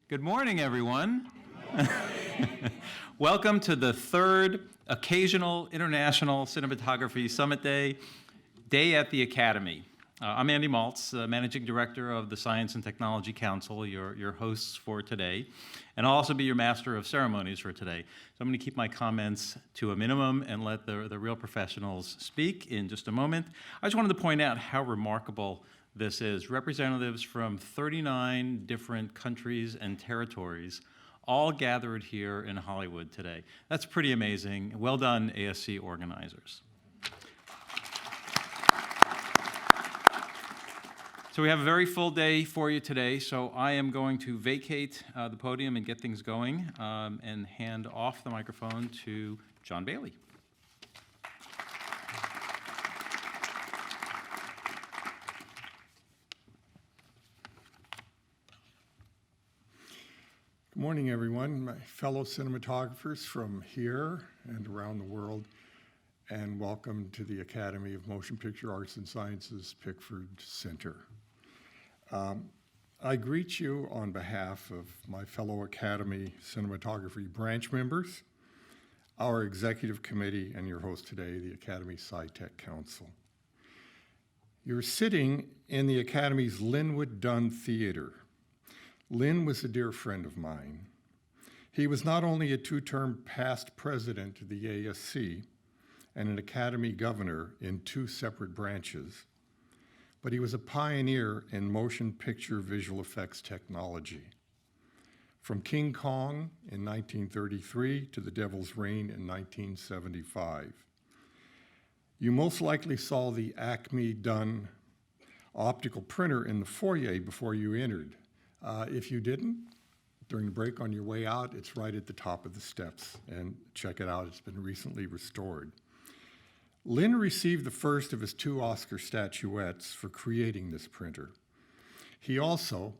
Good morning, everyone. Good morning. Welcome to the third Occasional International Cinematography Summit Day at the Academy. I'm Andy Maltz, Managing Director of the Science and Technology Council, your hosts for today, and I'll also be your Master of Ceremonies for today. So I'm going to keep my comments to a minimum and let the real professionals speak in just a moment. I just wanted to point out how remarkable this is. Representatives from 39 different countries and territories all gathered here in Hollywood today. That's pretty amazing. Well done, ASC organizers. So we have a very full day for you today, so I am going to vacate the podium and get things going and hand off the microphone to John Bailey. Good morning, everyone, my fellow cinematographers from here and around the world, and welcome to the Academy of Motion Picture Arts and Sciences Pickford Center. I greet you on behalf of my fellow Academy Cinematography branch members, our executive committee, and your host today, the Academy Sci-Tech Council. You're sitting in the Academy's Linwood Dunn Theater. Lynn was a dear friend of mine. He was not only a two-term past president of the ASC and an Academy governor in two separate branches, but he was a pioneer in motion picture visual effects technology. From King Kong in 1933 to The Devil's Reign in 1975. You most likely saw the Acme Dunn optical printer in the foyer before you entered. If you didn't, during the break on your way out, it's right at the top of the steps, and check it out, it's been recently restored. Lynn received the first of his 2 Oscar statuettes for creating this printer. He also,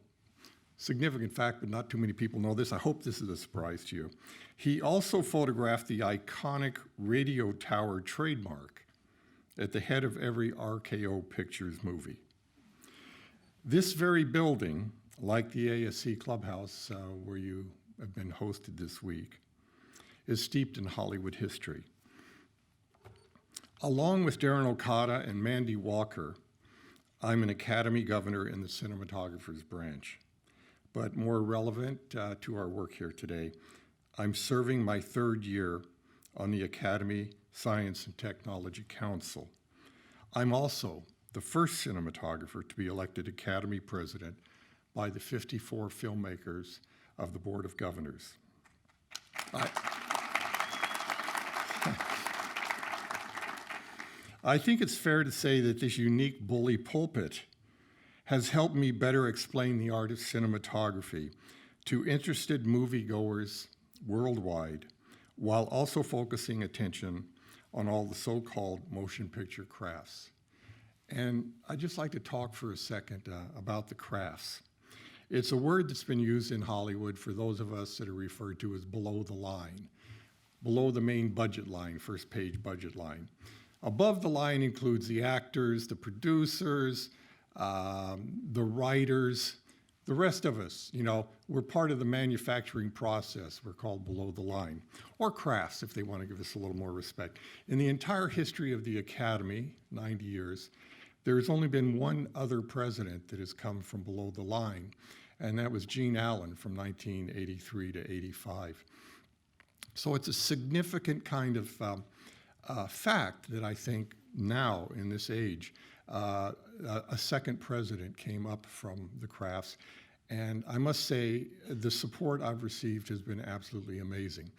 significant fact, but not too many people know this, I hope this is a surprise to you, he also photographed the iconic radio tower trademark at the head of every RKO Pictures movie. This very building, like the ASC Clubhouse, where you have been hosted this week, is steeped in Hollywood history. Along with Darren Okada and Mandy Walker, I'm an Academy governor in the Cinematographers branch. But more relevant to our work here today, I'm serving my 3rd year on the Academy Science and Technology Council. I'm also the first cinematographer to be elected Academy president by the 54 filmmakers of the Board of Governors. I think it's fair to say that this unique bully pulpit has helped me better explain the art of cinematography to interested moviegoers worldwide, while also focusing attention on all the so-called motion picture crafts. And I'd just like to talk for a second about the crafts. It's a word that's been used in Hollywood for those of us that are referred to as below the line, below the main budget line, first page budget line. Above the line includes the actors, the producers, the writers, the rest of us. You know, we're part of the manufacturing process. We're called below the line, or crafts if they want to give us a little more respect. In the entire history of the Academy, 90 years, there's only been one other president that has come from below the line, and that was Gene Allen from 1983 to 85. So it's a significant kind of fact that I think now, in this age, a second president came up from the crafts. And I must say, the support I've received has been absolutely amazing.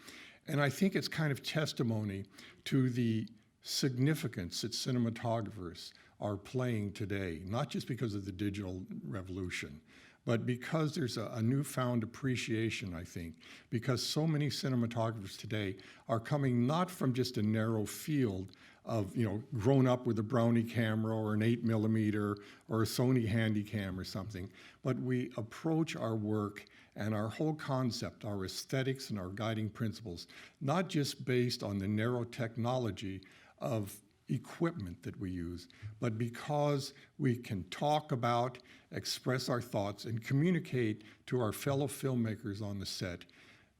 And I think it's kind of testimony to the significance that cinematographers are playing today, not just because of the digital revolution, but because there's a newfound appreciation, I think, because so many cinematographers today are coming not from just a narrow field of, grown up with a Brownie camera or an 8mm or a Sony Handycam or something, but we approach our work and our whole concept, our aesthetics and our guiding principles, not just based on the narrow technology of equipment that we use, but because we can talk about, express our thoughts, and communicate to our fellow filmmakers on the set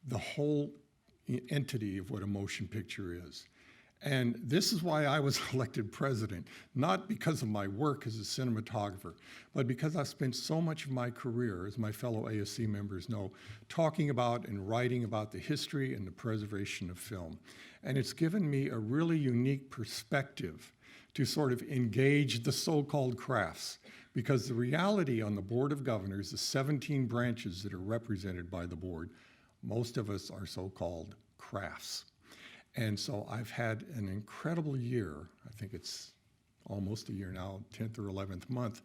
the whole entity of what a motion picture is. And this is why I was elected president, not because of my work as a cinematographer, but because I've spent so much of my career, as my fellow ASC members know, talking about and writing about the history and the preservation of film. And it's given me a really unique perspective to sort of engage the so-called crafts, because the reality on the Board of Governors, the 17 branches that are represented by the board, most of us are so-called crafts. And so I've had an incredible year, I think it's almost a year now, 10th or 11th month,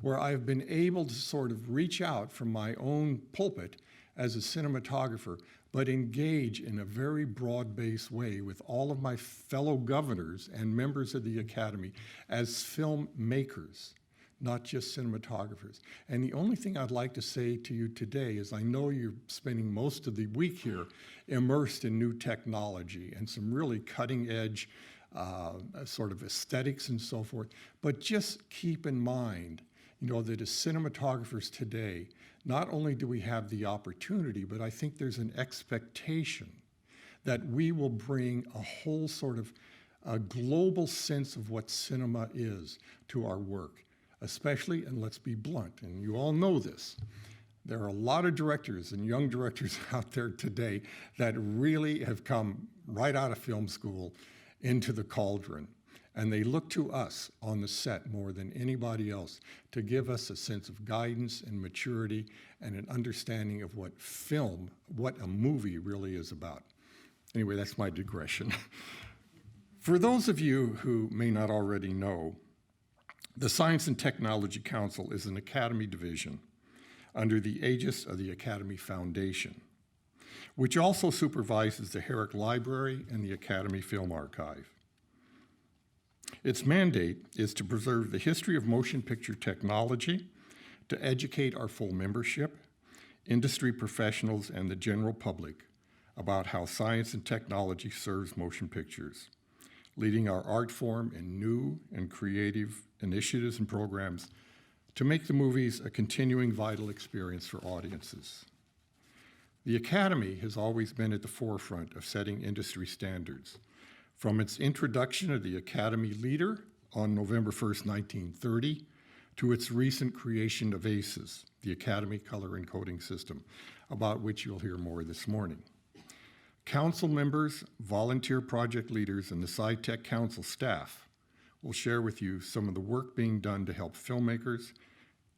where I've been able to sort of reach out from my own pulpit as a cinematographer, but engage in a very broad-based way with all of my fellow governors and members of the Academy as filmmakers, not just cinematographers. And the only thing I'd like to say to you today is I know you're spending most of the week here immersed in new technology and some really cutting-edge sort of aesthetics and so forth, but just keep in mind, you know, that as cinematographers today, not only do we have the opportunity, but I think there's an expectation that we will bring a whole sort of a global sense of what cinema is to our work. Especially, and let's be blunt, and you all know this, there are a lot of directors and young directors out there today that really have come right out of film school into the cauldron. And they look to us on the set more than anybody else to give us a sense of guidance and maturity and an understanding of what film, what a movie really is about. Anyway, that's my digression. For those of you who may not already know, the Science and Technology Council is an Academy division under the aegis of the Academy Foundation, which also supervises the Herrick Library and the Academy Film Archive. Its mandate is to preserve the history of motion picture technology, to educate our full membership, industry professionals, and the general public about how science and technology serves motion pictures, leading our art form in new and creative initiatives and programs to make the movies a continuing vital experience for audiences. The Academy has always been at the forefront of setting industry standards, from its introduction of the Academy Leader on November 1st, 1930, to its recent creation of ACES, the Academy Color Encoding System, about which you'll hear more this morning. Council members, volunteer project leaders, and the SciTech Council staff will share with you some of the work being done to help filmmakers,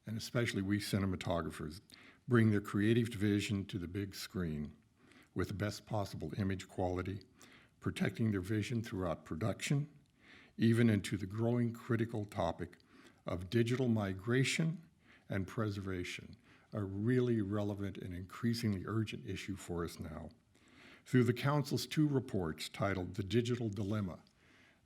and especially we cinematographers, bring their creative vision to the big screen with the best possible image quality, protecting their vision throughout production, even into the growing critical topic of digital migration and preservation, a really relevant and increasingly urgent issue for us now. Through the Council's 2 reports titled The Digital Dilemma.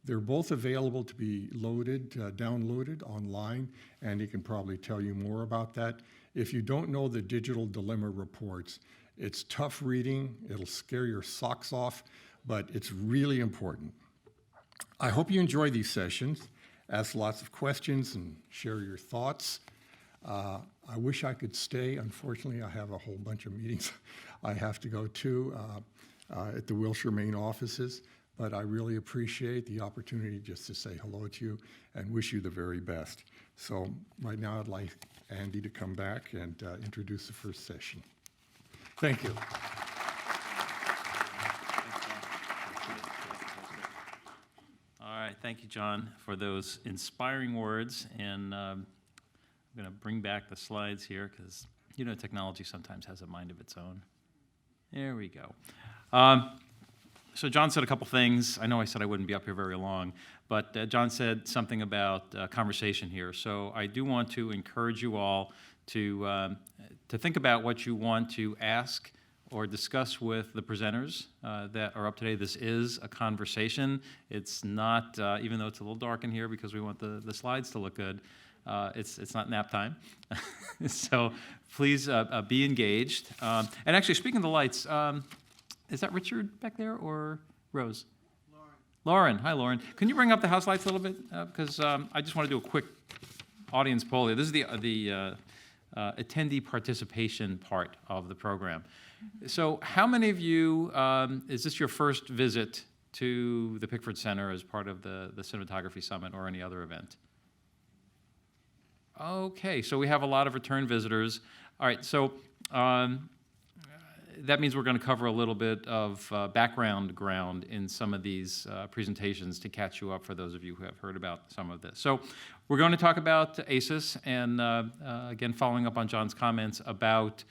They're both available to be downloaded online. Andy can probably tell you more about that. If you don't know the Digital Dilemma reports, it's tough reading, it'll scare your socks off, but it's really important. I hope you enjoy these sessions, ask lots of questions and share your thoughts. I wish I could stay. Unfortunately, I have a whole bunch of meetings I have to go to at the Wilshire main offices, but I really appreciate the opportunity just to say hello to you and wish you the very best. So right now I'd like Andy to come back and introduce the first session. Thank you. All right, thank you, John, for those inspiring words. And I'm going to bring back the slides here because, you know, technology sometimes has a mind of its own. There we go. So John said a couple things. I know I said I wouldn't be up here very long, but John said something about conversation here. So I do want to encourage you all to think about what you want to ask or discuss with the presenters that are up today. This is a conversation. It's not, even though it's a little dark in here because we want the slides to look good, it's not nap time. So please be engaged. And actually, speaking of the lights, is that Richard back there or Rose? Lauren, hi Lauren. Can you bring up the house lights a little bit? Because I just want to do a quick audience poll here. This is the attendee participation part of the program. So how many of you, is this your first visit to the Pickford Center as part of the Cinematography Summit or any other event? Okay, so we have a lot of return visitors. All right, so that means we're going to cover a little bit of background ground in some of these presentations to catch you up for those of you who have heard about some of this. So we're going to talk about ACES and, again, following up on John's comments about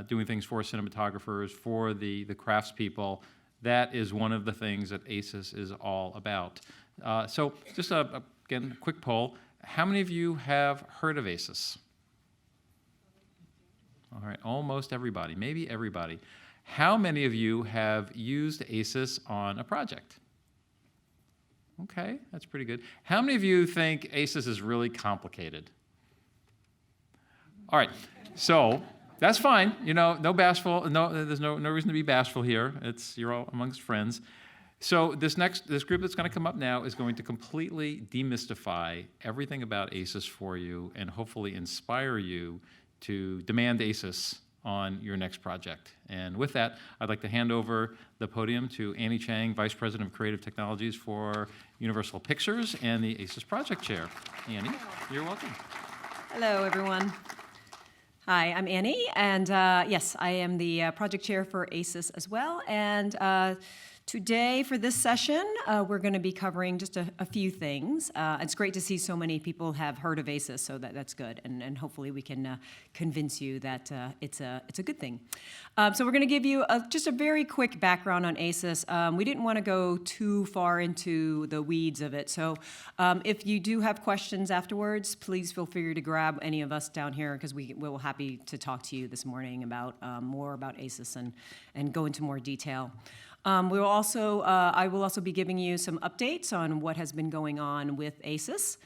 doing things for cinematographers, for the craftspeople. That is one of the things that ACES is all about. So just, again, a quick poll. How many of you have heard of ACES? All right, almost everybody, maybe everybody. How many of you have used ACES on a project? Okay, that's pretty good. How many of you think ACES is really complicated? All right, so that's fine. You know, no bashful. No, there's no reason to be bashful here. You're all amongst friends. So this group that's going to come up now is going to completely demystify everything about ACES for you and hopefully inspire you to demand ACES on your next project. And with that, I'd like to hand over the podium to Annie Chang, Vice President of Creative Technologies for Universal Pictures and the ACES Project Chair. Annie, you're welcome. Hello, everyone. Hi, I'm Annie, and yes, I am the project chair for ACES as well. And today, for this session, we're going to be covering just a few things. It's great to see so many people have heard of ACES, so that's good, and hopefully we can convince you that it's a good thing. So we're going to give you just a very quick background on ACES. We didn't want to go too far into the weeds of it, so if you do have questions afterwards, please feel free to grab any of us down here, because we're happy to talk to you this morning about more about ACES and go into more detail. I will also be giving you some updates on what has been going on with ACES.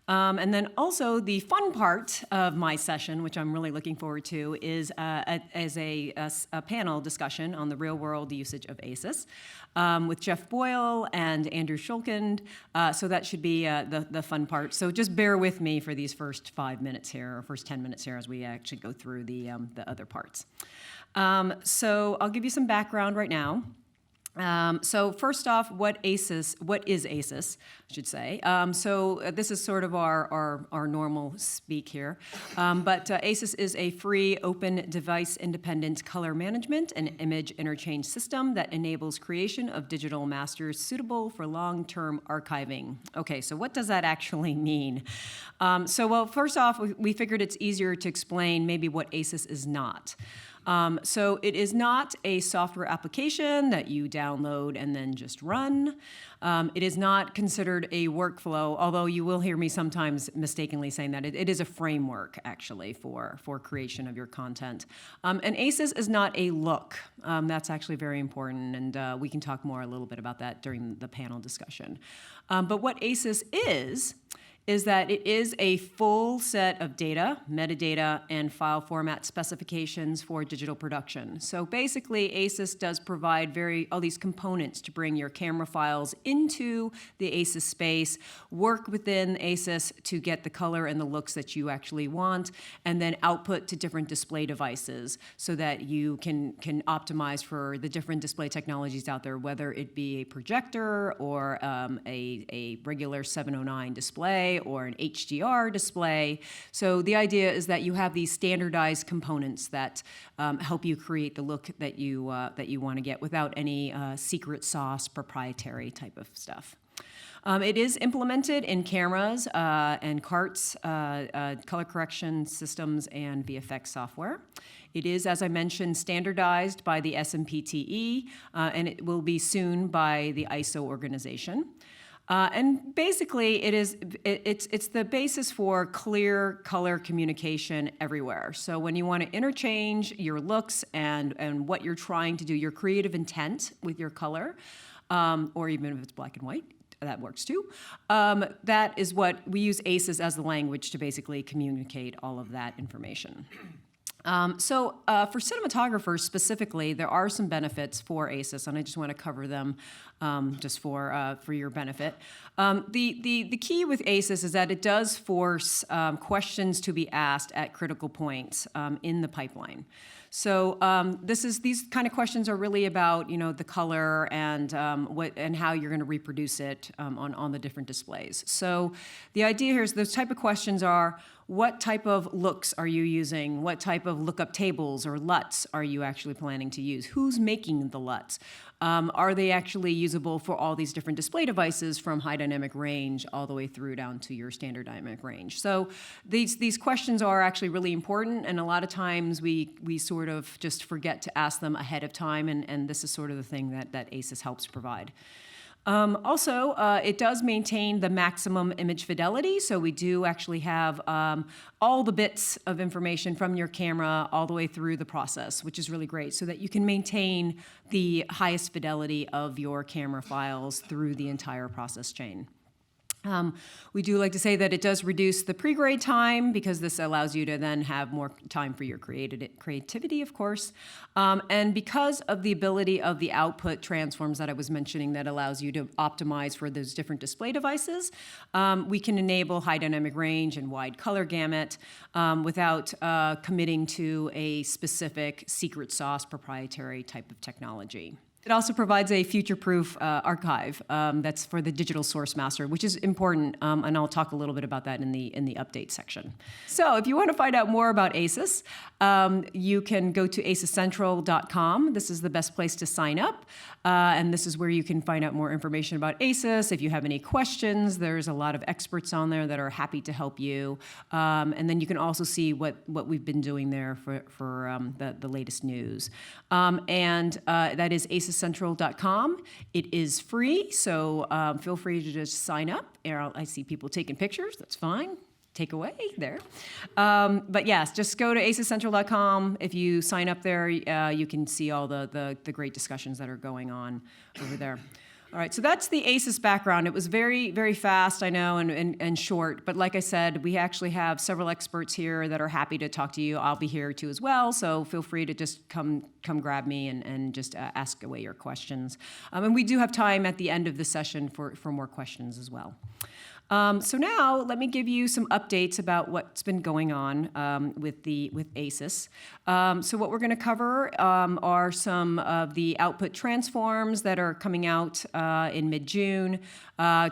And then also the fun part of my session, which I'm really looking forward to, is a panel discussion on the real-world usage of ACES with Geoff Boyle and Andrew Shulkind. So that should be the fun part. So just bear with me for these first 5 minutes here, or first 10 minutes here, as we actually go through the other parts. So I'll give you some background right now. So first off, what is ACES, I should say. So this is sort of our normal speak here. But ACES is a free, open, device-independent color management and image interchange system that enables creation of digital masters suitable for long-term archiving. Okay, so what does that actually mean? Well, first off, we figured it's easier to explain maybe what ACES is not. So it is not a software application that you download and then just run. It is not considered a workflow, although you will hear me sometimes mistakenly saying that. It is a framework, actually, for creation of your content. And ACES is not a look. That's actually very important, and we can talk more a little bit about that during the panel discussion. But what ACES is that it is a full set of data, metadata, and file format specifications for digital production. So basically, ACES does provide all these components to bring your camera files into the ACES space, work within ACES to get the color and the looks that you actually want, and then output to different display devices so that you can optimize for the different display technologies out there, whether it be a projector or a regular 709 display or an HDR display. So the idea is that you have these standardized components that help you create the look that you want to get without any secret sauce, proprietary type of stuff. It is implemented in cameras and carts, color correction systems, and VFX software. It is, as I mentioned, standardized by the SMPTE, and it will be soon by the ISO organization. And basically, it's the basis for clear color communication everywhere. So when you want to interchange your looks and what you're trying to do, your creative intent with your color, or even if it's black and white, that works too. That is what we use ACES as the language to basically communicate all of that information. For cinematographers specifically, there are some benefits for ACES, and I just want to cover them just for your benefit. The key with ACES is that it does force questions to be asked at critical points in the pipeline. So these kind of questions are really about the color and how you're going to reproduce it on the different displays. So the idea here is those type of questions are: what type of looks are you using? What type of lookup tables or LUTs are you actually planning to use? Who's making the LUTs? Are they actually usable for all these different display devices, from high dynamic range all the way through down to your standard dynamic range? So these questions are actually really important, and a lot of times we sort of just forget to ask them ahead of time, and this is sort of the thing that ACES helps provide. It does maintain the maximum image fidelity, so we do actually have all the bits of information from your camera all the way through the process, which is really great, so that you can maintain the highest fidelity of your camera files through the entire process chain. We do like to say that it does reduce the pre-grade time, because this allows you to then have more time for your creativity, of course. And because of the ability of the output transforms that I was mentioning that allows you to optimize for those different display devices, we can enable high dynamic range and wide color gamut without committing to a specific secret sauce proprietary type of technology. It also provides a future-proof archive that's for the digital source master, which is important, and I'll talk a little bit about that in the update section. So if you want to find out more about ACES, you can go to ACESCentral.com. This is the best place to sign up, and this is where you can find out more information about ACES. If you have any questions, there's a lot of experts on there that are happy to help you, and then you can also see what we've been doing there for the latest news. That is ACESCentral.com. It is free, so feel free to just sign up. I see people taking pictures. That's fine. Take away there. But yes, just go to ACESCentral.com. If you sign up there, you can see all the great discussions that are going on over there. All right, so that's the ACES background. It was very, very fast, I know, and short. But like I said, we actually have several experts here that are happy to talk to you. I'll be here too as well, so feel free to just come grab me and just ask away your questions. And we do have time at the end of the session for more questions as well. So now let me give you some updates about what's been going on with ACES. So what we're going to cover are some of the output transforms that are coming out in mid-June.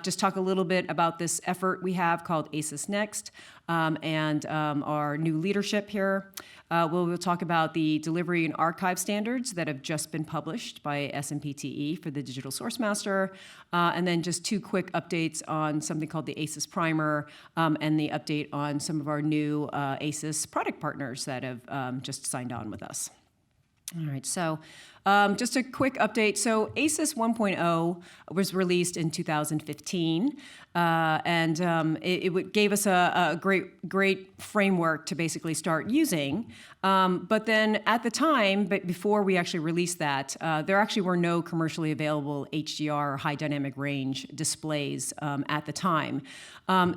Just talk a little bit about this effort we have called ACESNext and our new leadership here. We'll talk about the delivery and archive standards that have just been published by SMPTE for the Digital Source Master, and then just two quick updates on something called the ACES Primer and the update on some of our new ACES product partners that have just signed on with us. All right, so just a quick update. So ACES 1.0 was released in 2015, and it gave us a great framework to basically start using. But then at the time, but before we actually released that, there actually were no commercially available HDR or high dynamic range displays at the time.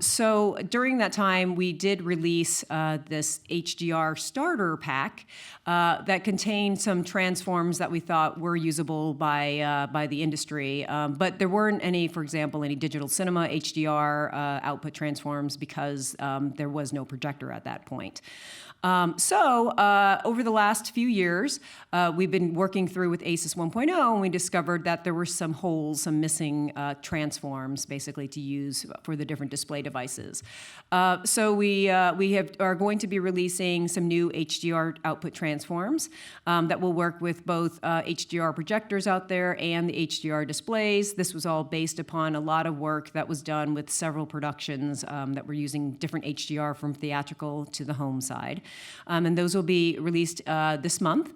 So during that time, we did release this HDR starter pack that contained some transforms that we thought were usable by the industry, but there weren't any, for example, any digital cinema HDR output transforms because there was no projector at that point. Over the last few years, we've been working through with ACES 1.0, and we discovered that there were some holes, some missing transforms, basically, to use for the different display devices. We are going to be releasing some new HDR output transforms that will work with both HDR projectors out there and the HDR displays. This was all based upon a lot of work that was done with several productions that were using different HDR from theatrical to the home side. And those will be released this month.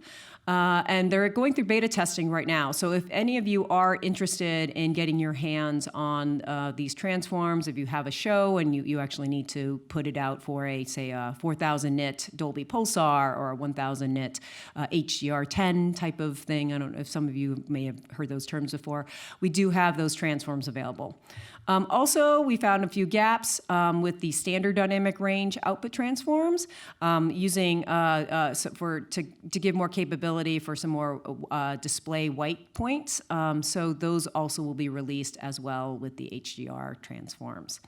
And they're going through beta testing right now. So if any of you are interested in getting your hands on these transforms, if you have a show and you actually need to put it out for a 4,000 nit Dolby Pulsar or a 1,000 nit HDR10 type of thing, I don't know if some of you may have heard those terms before, we do have those transforms available. Also, we found a few gaps with the standard dynamic range output transforms, using to give more capability for some more display white points. So those also will be released as well with the HDR transforms.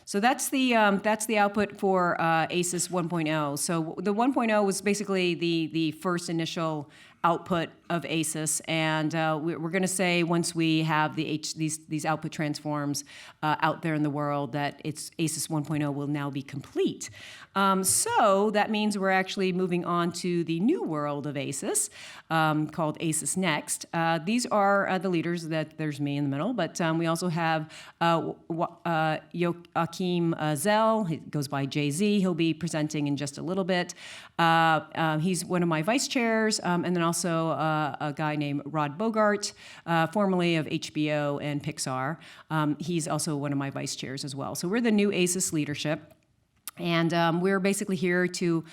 So that's the output for ACES 1.0. So the 1.0 was basically the first initial output of ACES, and we're going to say once we have these output transforms out there in the world that ACES 1.0 will now be complete. So that means we're actually moving on to the new world of ACES called ACESNext. These are the leaders. There's me in the middle, but we also have Joachim Zell. He goes by JZ. He'll be presenting in just a little bit. He's one of my vice chairs, and then also a guy named Rod Bogart, formerly of HBO and Pixar. He's also one of my vice chairs as well. So we're the new ACES leadership. And we're basically here to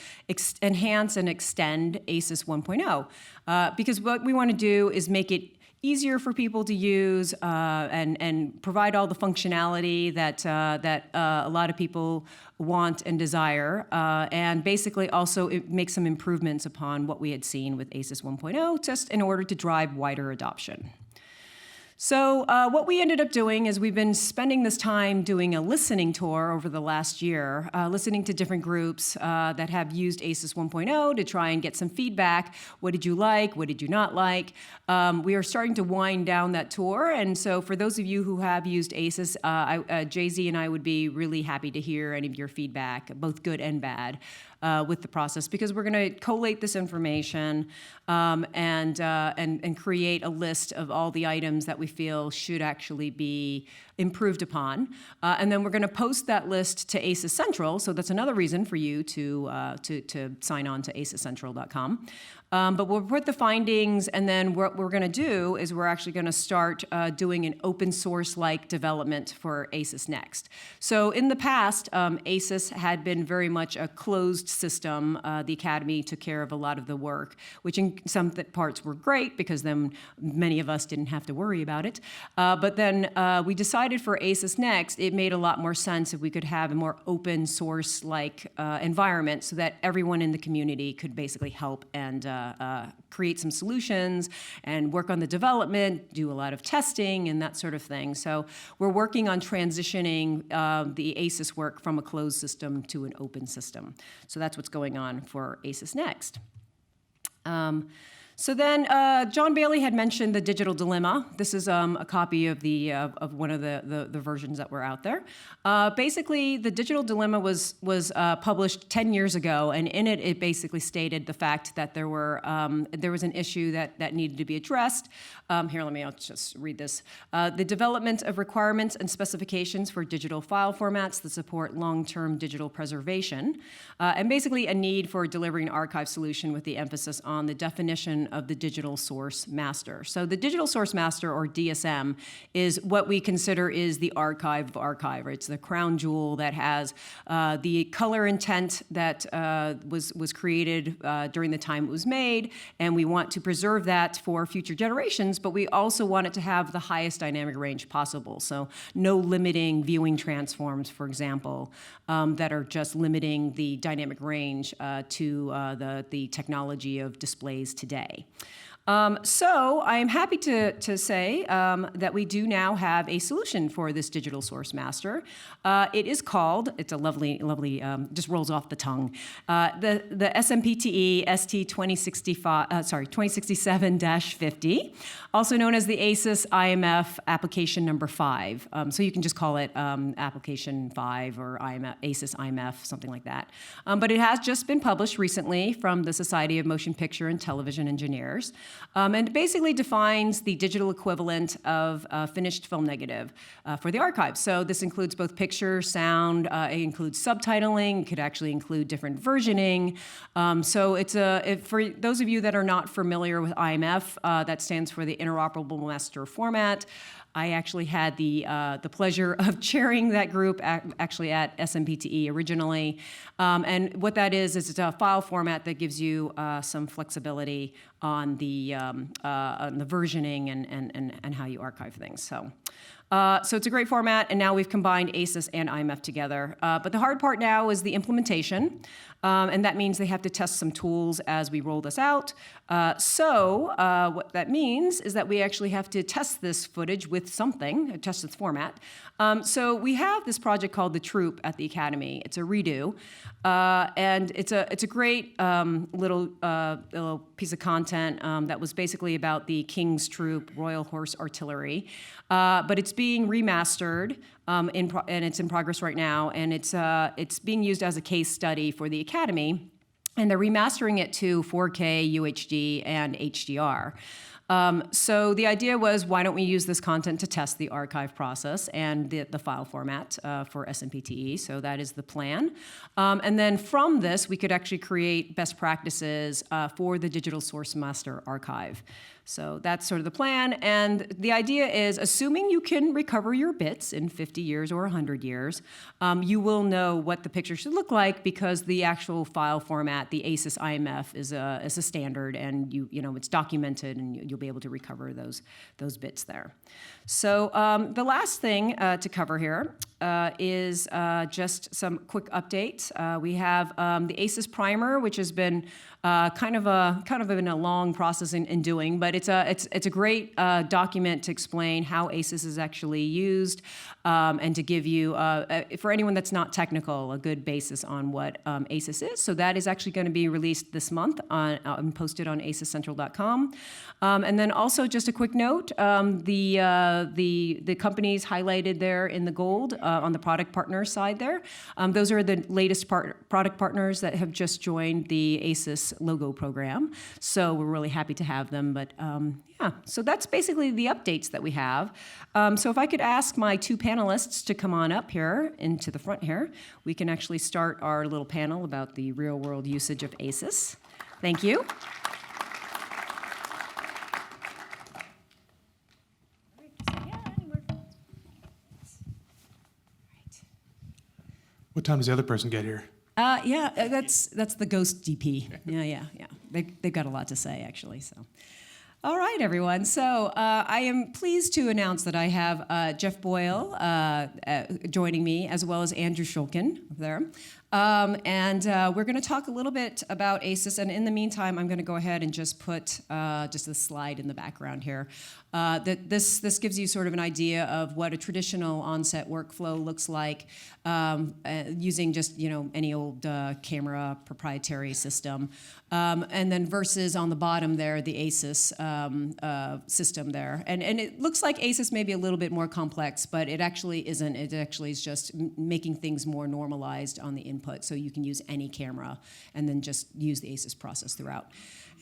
enhance and extend ACES 1.0 because what we want to do is make it easier for people to use and provide all the functionality that a lot of people want and desire, and basically also it makes some improvements upon what we had seen with ACES 1.0 just in order to drive wider adoption. So what we ended up doing is we've been spending this time doing a listening tour over the last year, listening to different groups that have used ACES 1.0 to try and get some feedback. What did you like? What did you not like? We are starting to wind down that tour, and so for those of you who have used ACES, Jay-Z and I would be really happy to hear any of your feedback, both good and bad. With the process, because we're going to collate this information and create a list of all the items that we feel should actually be improved upon, and then we're going to post that list to ACES Central. So that's another reason for you to sign on to acescentral.com. But we'll put the findings, and then what we're going to do is we're actually going to start doing an open source-like development for ACESNext. So in the past, ACES had been very much a closed system. The Academy took care of a lot of the work, which in some parts were great because then many of us didn't have to worry about it. But then we decided for ACESNext, it made a lot more sense if we could have a more open source-like environment so that everyone in the community could basically help and create some solutions and work on the development, do a lot of testing and that sort of thing. So we're working on transitioning the ACES work from a closed system to an open system. So that's what's going on for ACESNext. So then John Bailey had mentioned the digital dilemma. This is a copy of of one of the versions that were out there. Basically, the digital dilemma was published 10 years ago, and in it basically stated the fact that there was an issue that needed to be addressed. I'll just read this. The development of requirements and specifications for digital file formats that support long-term digital preservation, and basically a need for delivering an archive solution with the emphasis on the definition of the digital source master. So the digital source master, or DSM, is what we consider is the archive of archive. It's the crown jewel that has the color intent that was created during the time it was made, and we want to preserve that for future generations, but we also want it to have the highest dynamic range possible. So no limiting viewing transforms, for example, that are just limiting the dynamic range to the technology of displays today. So I am happy to say that we do now have a solution for this digital source master. It is called, it's a lovely, just rolls off the tongue, the SMPTE ST 2067-50, also known as the ACES IMF application number 5. So you can just call it application 5 or ACES IMF, something like that. But it has just been published recently from the Society of Motion Picture and Television Engineers. And it basically defines the digital equivalent of finished film negative for the archive. So this includes both picture, sound, it includes subtitling, it could actually include different versioning. So it's for those of you that are not familiar with IMF, that stands for the Interoperable Master Format. I actually had the pleasure of chairing that group actually at SMPTE originally. And what that is it's a file format that gives you some flexibility on the versioning and how you archive things. So So it's a great format, and now we've combined ACES and IMF together. But the hard part now is the implementation, and that means they have to test some tools as we roll this out. What that means is that we actually have to test this footage with something, test its format. So we have this project called The Troop at the Academy. It's a redo, and it's a great little piece of content that was basically about the King's Troop, Royal Horse Artillery. But it's being remastered, and it's in progress right now, and it's being used as a case study for the Academy, and they're remastering it to 4K, UHD, and HDR. So the idea was, why don't we use this content to test the archive process and the file format for SMPTE? So that is the plan. And then from this, we could actually create best practices for the digital source master archive. So that's sort of the plan. And the idea is, assuming you can recover your bits in 50 years or 100 years, you will know what the picture should look like, because the actual file format, the ACES IMF, is a standard, and you know it's documented, and you'll be able to recover those bits there. So the last thing to cover here is just some quick updates. We have the ACES primer, which has been kind of been a long process in doing, but it's a great document to explain how ACES is actually used, and to give you, for anyone that's not technical, a good basis on what ACES is. So that is actually going to be released this month and posted on acescentral.com. And then also just a quick note, the companies highlighted there in the gold on the product partner side there. Those are the latest product partners that have just joined the ACES logo program. So we're really happy to have them. But yeah, so that's basically the updates that we have. So if I could ask my two panelists to come on up here into the front here, we can actually start our little panel about the real world usage of ACES. Thank you. What time does the other person get here? That's the ghost DP. Yeah. They've got a lot to say, actually. So, all right, everyone. So I am pleased to announce that I have Geoff Boyle joining me, as well as Andrew Shulkind there. And we're going to talk a little bit about ACES, and in the meantime, I'm going to go ahead and just put just a slide in the background here. That this gives you sort of an idea of what a traditional on-set workflow looks like, using just any old camera proprietary system, and then versus on the bottom there the ACES system there, and it looks like ACES may be a little bit more complex, but it actually isn't. It actually is just making things more normalized on the input, so you can use any camera and then just use the ACES process throughout.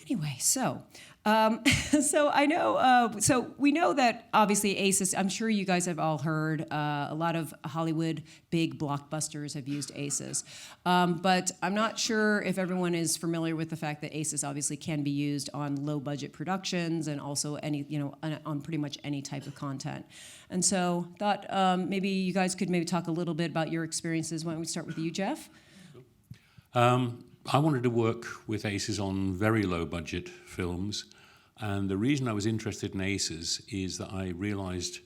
Anyway, so I know. So we know that obviously ACES. I'm sure you guys have all heard. A lot of Hollywood big blockbusters have used ACES, but I'm not sure if everyone is familiar with the fact that ACES obviously can be used on low budget productions and also on pretty much any type of content. And so thought maybe you guys could maybe talk a little bit about your experiences. Why don't we start with you, Geoff? I wanted to work with ACES on very low budget films, and the reason I was interested in ACES is that I realized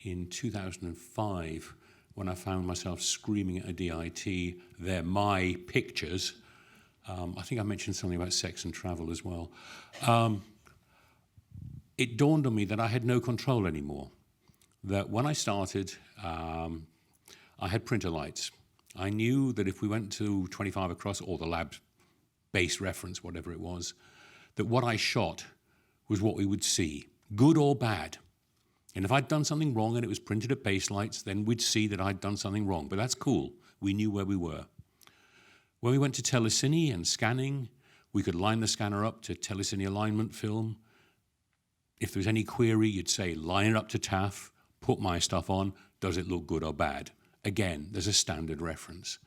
in 2005, when I found myself screaming at a DIT, "They're my pictures." I think I mentioned something about sex and travel as well. It dawned on me that I had no control anymore. That when I started, I had printer lights. I knew that if we went to 25 across, or the lab base reference, whatever it was, that what I shot was what we would see, good or bad. And if I'd done something wrong and it was printed at base lights, then we'd see that I'd done something wrong. But that's cool. We knew where we were. When we went to telecine and scanning, we could line the scanner up to telecine alignment film. If there was any query, you'd say, line it up to TAF, put my stuff on, does it look good or bad? Again, there's a standard reference.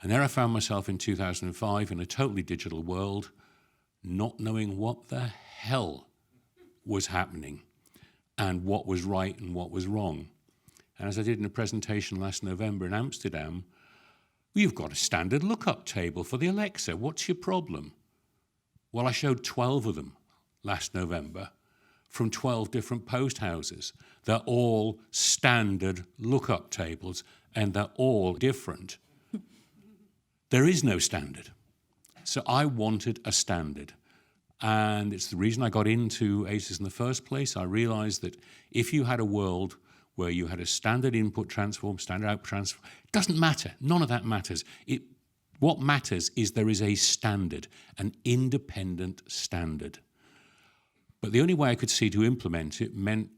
And there I found myself in 2005 in a totally digital world, not knowing what the hell was happening and what was right and what was wrong. And as I did in a presentation last November in Amsterdam, you've got a standard lookup table for the Alexa. What's your problem? Well, I showed 12 of them last November from 12 different post houses. They're all standard lookup tables, and they're all different. There is no standard. So I wanted a standard. And it's the reason I got into ACES in the first place. I realized that if you had a world where you had a standard input transform, standard output transform, it doesn't matter. None of that matters. What matters is there is a standard, an independent standard. But the only way I could see to implement it meant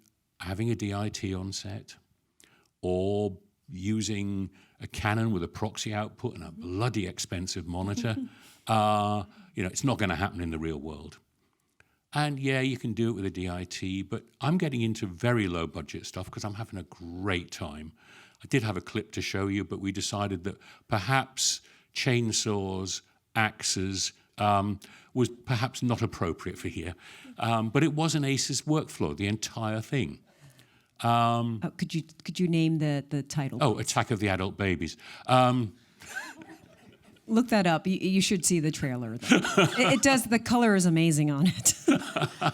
having a DIT on set or using a Canon with a proxy output and a bloody expensive monitor. It's not going to happen in the real world. And yeah, you can do it with a DIT, but I'm getting into very low budget stuff because I'm having a great time. I did have a clip to show you, but we decided that perhaps chainsaws, axes, was perhaps not appropriate for here. But it was an ACES workflow, the entire thing. Could you name the title? Oh, Attack of the Adult Babies. Look that up. You should see the trailer. It does. The color is amazing on it.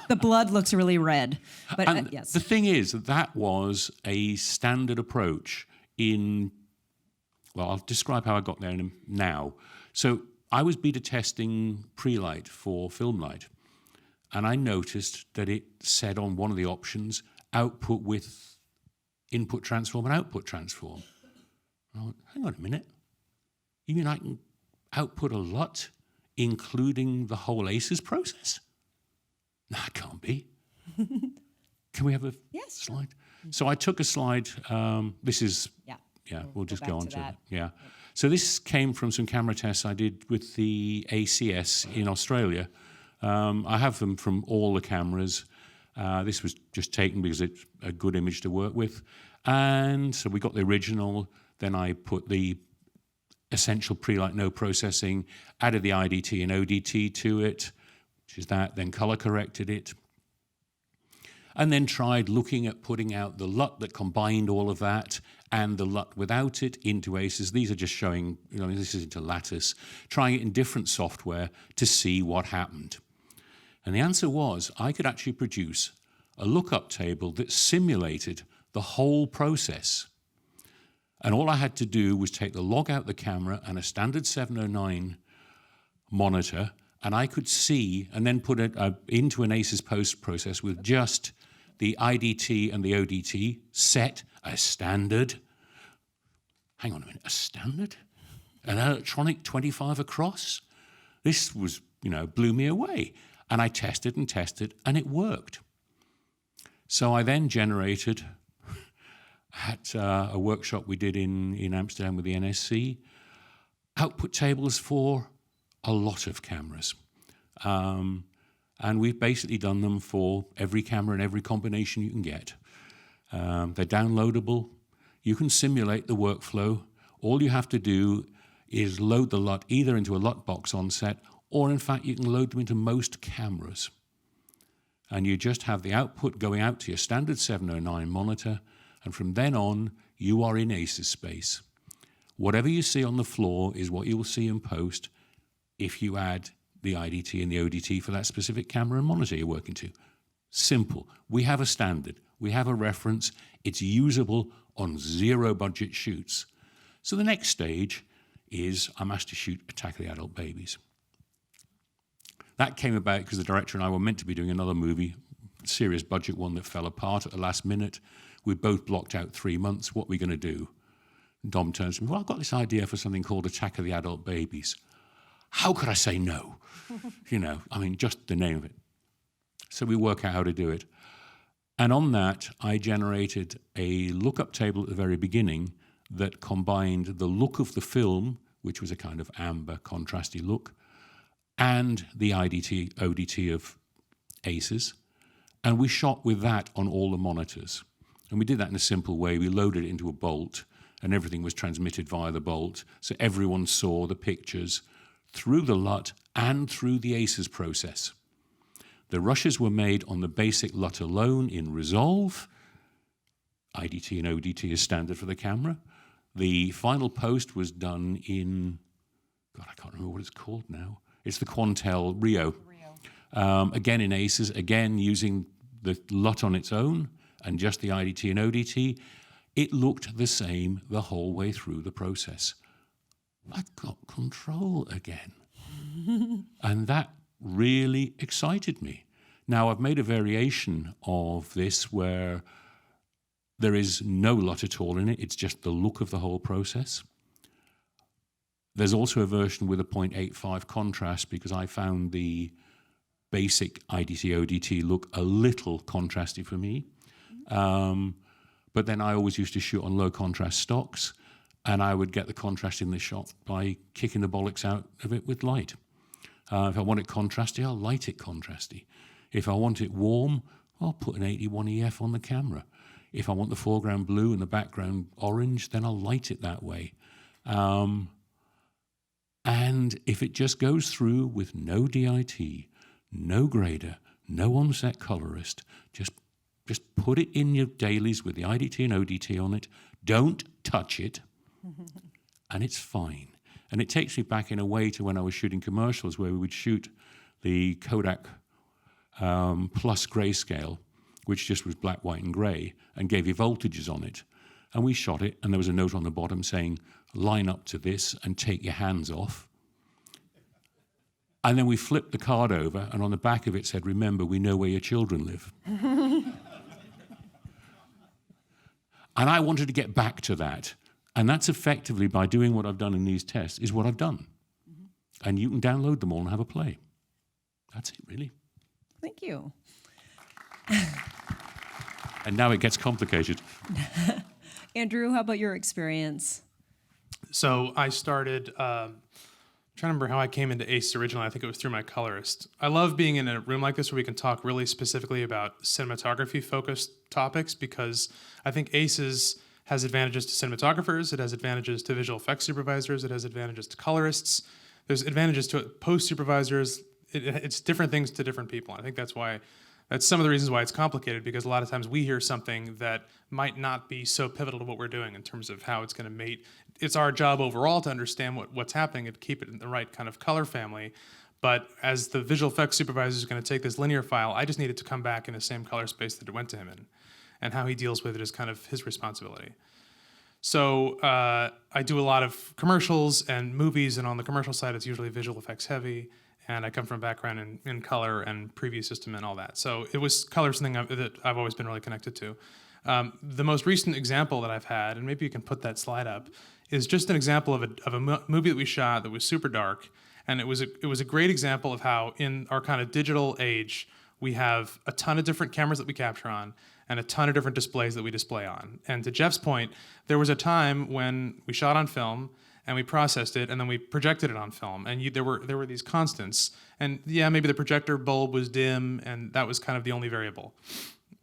The blood looks really red. But yes. The thing is, that was a standard approach I'll describe how I got there now. So I was beta testing Prelight for Filmlight, and I noticed that it said on one of the options, output with input transform and output transform. And I went, hang on a minute. You mean I can output a LUT, including the whole ACES process? No, it can't be. Can we have a slide? So I took a slide. This is, we'll just go on to that. Yeah. So this came from some camera tests I did with the ACS in Australia. I have them from all the cameras. This was just taken because it's a good image to work with. And so we got the original. Then I put the essential Prelight no processing, added the IDT and ODT to it, which is that, then color corrected it. And then tried looking at putting out the LUT that combined all of that and the LUT without it into ACES. These are just showing, this is into Lattice, trying it in different software to see what happened. And the answer was I could actually produce a lookup table that simulated the whole process. And all I had to do was take the log out the camera and a standard 709 monitor, and I could see and then put it into an ACES post process with just the IDT and the ODT set as standard. Hang on a minute, a standard? An electronic 25 across? This was, blew me away. And I tested, and it worked. So I then generated, at a workshop we did in Amsterdam with the NSC, output tables for a lot of cameras. And we've basically done them for every camera and every combination you can get. They're downloadable. You can simulate the workflow. All you have to do is load the LUT either into a LUT box on set, or in fact, you can load them into most cameras. And you just have the output going out to your standard 709 monitor, and from then on, you are in ACES space. Whatever you see on the floor is what you will see in post if you add the IDT and the ODT for that specific camera and monitor you're working to. Simple. We have a standard. We have a reference. It's usable on zero budget shoots. So the next stage is I'm asked to shoot Attack of the Adult Babies. That came about because the director and I were meant to be doing another movie, serious budget one that fell apart at the last minute. We both blocked out 3 months. What are we going to do? And Dom turns to me, well, I've got this idea for something called Attack of the Adult Babies. How could I say no? Just the name of it. So we work out how to do it. And on that, I generated a lookup table at the very beginning that combined the look of the film, which was a kind of amber, contrasty look, and the IDT, ODT of ACES. And we shot with that on all the monitors. And we did that in a simple way. We loaded it into a bolt, and everything was transmitted via the bolt. So everyone saw the pictures through the LUT and through the ACES process. The rushes were made on the basic LUT alone in Resolve. IDT and ODT is standard for the camera. The final post was done in, I can't remember what it's called now. It's the Quantel Rio. Again in ACES, again using the LUT on its own and just the IDT and ODT, it looked the same the whole way through the process. I've got control again. And that really excited me. Now, I've made a variation of this where there is no LUT at all in it. It's just the look of the whole process. There's also a version with a 0.85 contrast because I found the basic IDT ODT look a little contrasty for me. But then I always used to shoot on low contrast stocks, and I would get the contrast in the shot by kicking the bollocks out of it with light. If I want it contrasty, I'll light it contrasty. If I want it warm, I'll put an 81 EF on the camera. If I want the foreground blue and the background orange, then I'll light it that way. And if it just goes through with no DIT, no grader, no on-set colorist, just put it in your dailies with the IDT and ODT on it, don't touch it, and it's fine. And it takes me back in a way to when I was shooting commercials where we would shoot the Kodak plus grayscale, which just was black, white, and gray, and gave you voltages on it. And we shot it, and there was a note on the bottom saying, line up to this and take your hands off. And then we flipped the card over, and on the back of it said, remember, we know where your children live. And I wanted to get back to that. And that's effectively, by doing what I've done in these tests, is what I've done. And you can download them all and have a play. That's it, really. Thank you. And now it gets complicated. Andrew, how about your experience? So I started, trying to remember how I came into ACE originally. I think it was through my colorist. I love being in a room like this where we can talk really specifically about cinematography-focused topics because I think ACES has advantages to cinematographers, it has advantages to visual effects supervisors, it has advantages to colorists, there's advantages to post supervisors. It's different things to different people. I think that's some of the reasons why it's complicated, because a lot of times we hear something that might not be so pivotal to what we're doing in terms of how it's going to mate. It's our job overall to understand what's happening and keep it in the right kind of color family. But as the visual effects supervisor is going to take this linear file, I just need it to come back in the same color space that it went to him in. And how he deals with it is kind of his responsibility. So I do a lot of commercials and movies, and on the commercial side, it's usually visual effects heavy. And I come from a background in color and preview system and all that. So it was color something that I've always been really connected to. The most recent example that I've had, and maybe you can put that slide up, is just an example of a movie that we shot that was super dark. And it was a great example of how in our kind of digital age, we have a ton of different cameras that we capture on and a ton of different displays that we display on. And to Geoff's point, there was a time when we shot on film and we processed it, and then we projected it on film. And there were these constants. And yeah, maybe the projector bulb was dim, and that was kind of the only variable.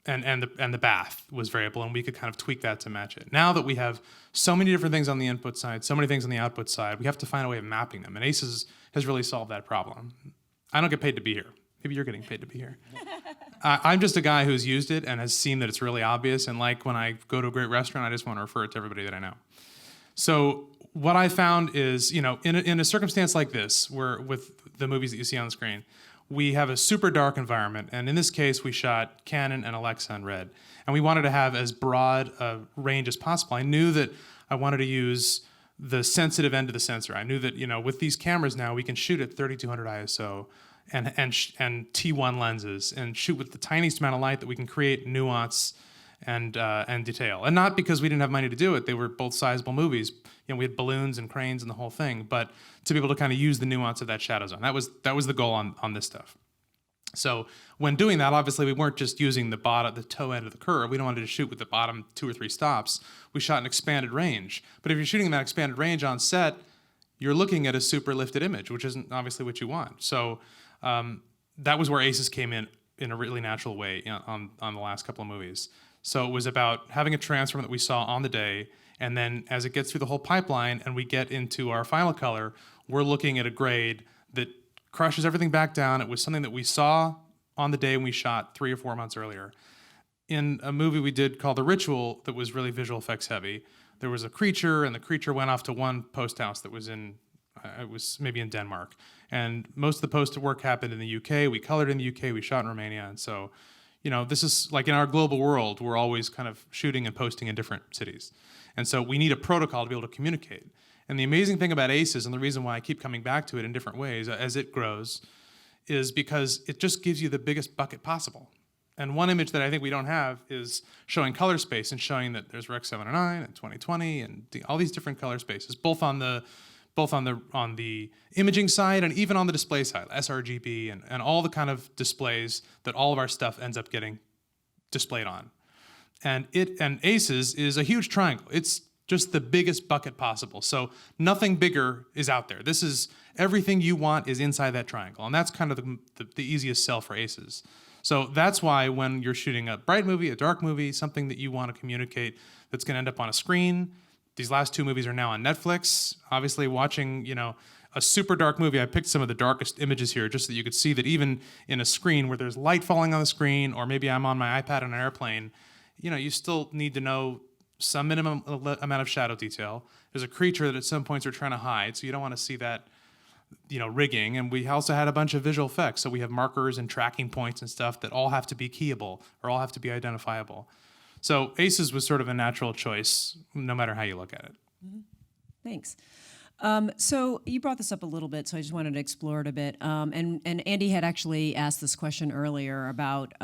And the bath was variable, and we could kind of tweak that to match it. Now that we have so many different things on the input side, so many things on the output side, we have to find a way of mapping them. And ACES has really solved that problem. I don't get paid to be here. Maybe you're getting paid to be here. I'm just a guy who's used it and has seen that it's really obvious. And like when I go to a great restaurant, I just want to refer it to everybody that I know. So what I found is, in a circumstance like this, where with the movies that you see on the screen, we have a super dark environment. And in this case, we shot Canon and Alexa in red. And we wanted to have as broad a range as possible. I knew that I wanted to use the sensitive end of the sensor. I knew that, with these cameras now, we can shoot at 3200 ISO and T1 lenses and shoot with the tiniest amount of light that we can create nuance and detail. And not because we didn't have money to do it. They were both sizable movies. We had balloons and cranes and the whole thing, but to be able to kind of use the nuance of that shadow zone. That was the goal on this stuff. So when doing that, obviously we weren't just using the toe end of the curve. We don't want to shoot with the bottom 2 or 3 stops. We shot an expanded range. But if you're shooting that expanded range on set, you're looking at a super lifted image, which isn't obviously what you want. So that was where ACES came in a really natural way on the last couple of movies. So it was about having a transform that we saw on the day, and then as it gets through the whole pipeline and we get into our final color, we're looking at a grade that crushes everything back down. It was something that we saw on the day when we shot 3 or 4 months earlier. In a movie we did called The Ritual that was really visual effects heavy, there was a creature, and the creature went off to one post house that was it was maybe in Denmark. And most of the post work happened in the UK. We colored in the UK, we shot in Romania, and so this is like in our global world, we're always kind of shooting and posting in different cities. And so we need a protocol to be able to communicate. And the amazing thing about ACES, and the reason why I keep coming back to it in different ways as it grows, is because it just gives you the biggest bucket possible. And one image that I think we don't have is showing color space and showing that there's Rec 709 and 2020 and all these different color spaces, both on the imaging side and even on the display side, sRGB and all the kind of displays that all of our stuff ends up getting displayed on. And ACES is a huge triangle. It's just the biggest bucket possible. So nothing bigger is out there. This is everything you want is inside that triangle. And that's kind of the easiest sell for ACES. So that's why when you're shooting a bright movie, a dark movie, something that you want to communicate that's going to end up on a screen. These last two movies are now on Netflix. Obviously watching, a super dark movie, I picked some of the darkest images here just so that you could see that even in a screen where there's light falling on the screen, or maybe I'm on my iPad on an airplane, you still need to know some minimum amount of shadow detail. There's a creature that at some points are trying to hide, so you don't want to see that, rigging. And we also had a bunch of visual effects. So we have markers and tracking points and stuff that all have to be keyable or all have to be identifiable. So ACES was sort of a natural choice, no matter how you look at it. Mm-hmm. Thanks. So you brought this up a little bit, so I just wanted to explore it a bit. And Andy had actually asked this question earlier about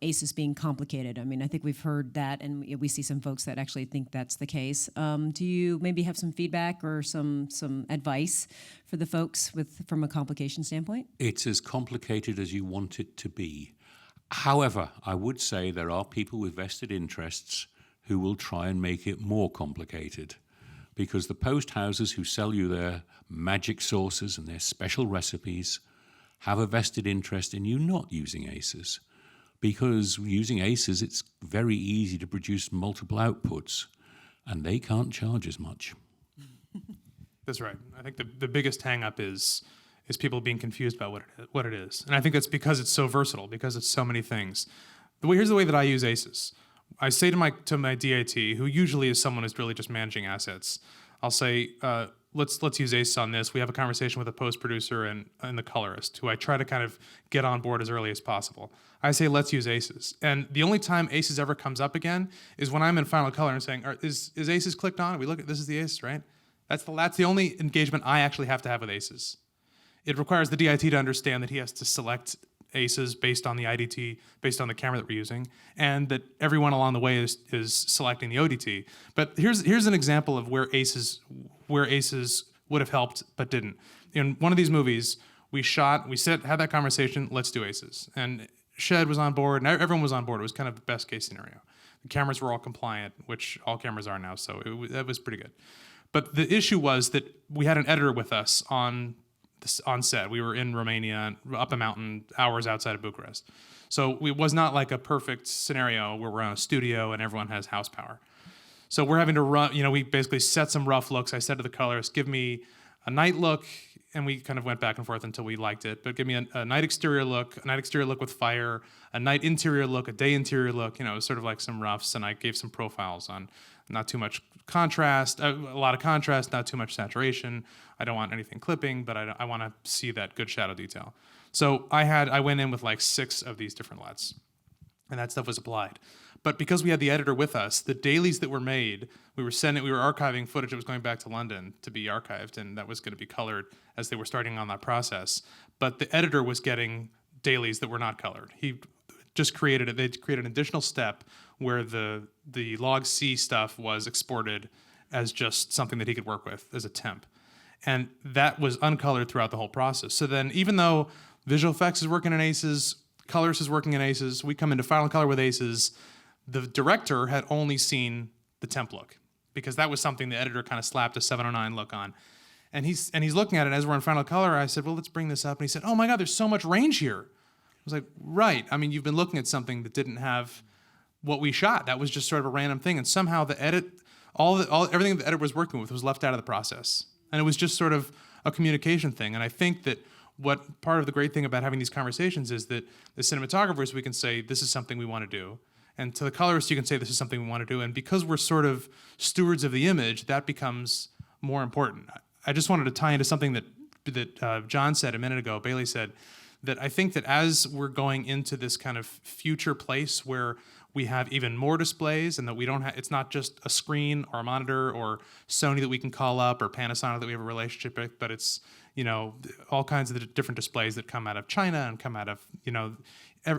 ACES being complicated. I mean, I think we've heard that, and we see some folks that actually think that's the case. Do you maybe have some feedback or some advice for the folks from a complication standpoint? It's as complicated as you want it to be. However, I would say there are people with vested interests who will try and make it more complicated, because the post houses who sell you their magic sauces and their special recipes have a vested interest in you not using ACES. Because using ACES, it's very easy to produce multiple outputs, and they can't charge as much. That's right. I think the biggest hang-up is people being confused about what it is. And I think that's because it's so versatile, because it's so many things. Here's the way that I use ACES. I say to my DAT, who usually is someone who's really just managing assets, I'll say, let's use ACES on this. We have a conversation with a post producer and the colorist, who I try to kind of get on board as early as possible. I say, let's use ACES. And the only time ACES ever comes up again is when I'm in Final Color and saying, is ACES clicked on? We look at this is the ACES, right? That's the only engagement I actually have to have with ACES. It requires the DIT to understand that he has to select ACES based on the IDT, based on the camera that we're using, and that everyone along the way is selecting the ODT. But here's an example of where ACES would have helped but didn't. In one of these movies, we had that conversation, let's do ACES. And Shed was on board, and everyone was on board. It was kind of the best case scenario. The cameras were all compliant, which all cameras are now, so that was pretty good. But the issue was that we had an editor with us on set. We were in Romania, up a mountain, hours outside of Bucharest. So it was not like a perfect scenario where we're on a studio and everyone has house power. So we're having to run, we basically set some rough looks. I said to the colorist, give me a night look, and we kind of went back and forth until we liked it. But give me a night exterior look with fire, a night interior look, a day interior look, it was sort of like some roughs, and I gave some profiles on not too much contrast, a lot of contrast, not too much saturation. I don't want anything clipping, but I want to see that good shadow detail. So I went in with like 6 of these different LUTs, and that stuff was applied. But because we had the editor with us, the dailies that were made, we were archiving footage that was going back to London to be archived, and that was going to be colored as they were starting on that process. But the editor was getting dailies that were not colored. He just created an additional step where the log C stuff was exported as just something that he could work with as a temp. And that was uncolored throughout the whole process. So then even though visual effects is working in ACES, colorist is working in ACES, we come into Final Color with ACES, the director had only seen the temp look, because that was something the editor kind of slapped a 709 look on. And he's looking at it as we're in Final Color. I said, well, let's bring this up. And he said, oh my God, there's so much range here. I was like, right. I mean, you've been looking at something that didn't have what we shot. That was just sort of a random thing. And somehow the edit, everything the editor was working with was left out of the process. And it was just sort of a communication thing. And I think that what part of the great thing about having these conversations is that the cinematographers, we can say, this is something we want to do. And to the colorists, you can say, this is something we want to do. And because we're sort of stewards of the image, that becomes more important. I just wanted to tie into something that John said a minute ago. Bailey said that I think that as we're going into this kind of future place where we have even more displays and that we don't have, it's not just a screen or a monitor or Sony that we can call up or Panasonic that we have a relationship with, but it's, all kinds of the different displays that come out of China and come out of,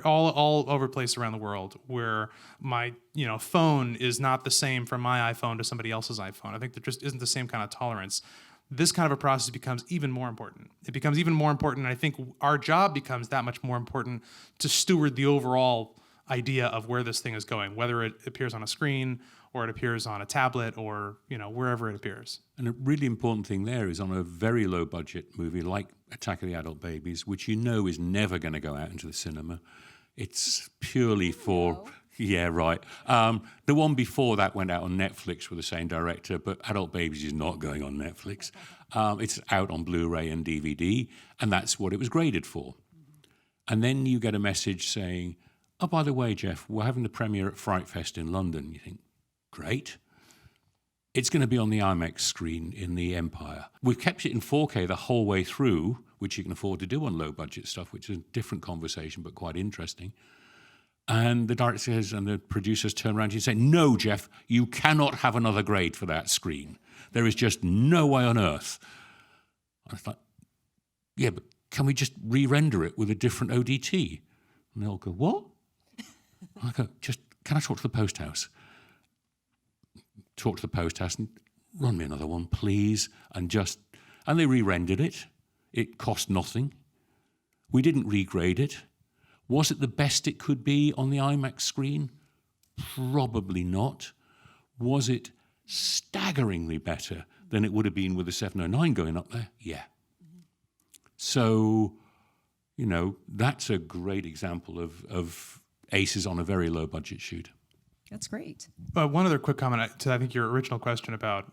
all over the place around the world, where my phone is not the same from my iPhone to somebody else's iPhone. I think there just isn't the same kind of tolerance. This kind of a process becomes even more important. It becomes even more important, and I think our job becomes that much more important to steward the overall idea of where this thing is going, whether it appears on a screen or it appears on a tablet or wherever it appears. And a really important thing there is on a very low budget movie like Attack of the Adult Babies, which is never going to go out into the cinema. It's purely for... Yeah, right. The one before that went out on Netflix with the same director, but Adult Babies is not going on Netflix. It's out on Blu-ray and DVD, and that's what it was graded for. And then you get a message saying, oh, by the way, Geoff, we're having the premiere at Fright Fest in London. You think, great. It's going to be on the IMAX screen in the Empire. We've kept it in 4K the whole way through, which you can afford to do on low-budget stuff, which is a different conversation, but quite interesting. And the directors and the producers turn around to you and say, no, Geoff, you cannot have another grade for that screen. There is just no way on earth. I was like, yeah, but can we just re-render it with a different ODT? And they all go, what? I go, can I talk to the post house? Talk to the post house and run me another one, please. And they re-rendered it. It cost nothing. We didn't regrade it. Was it the best it could be on the IMAX screen? Probably not. Was it staggeringly better than it would have been with the 709 going up there? Yeah. So, that's a great example of ACES on a very low budget shoot. That's great. One other quick comment to, I think, your original question about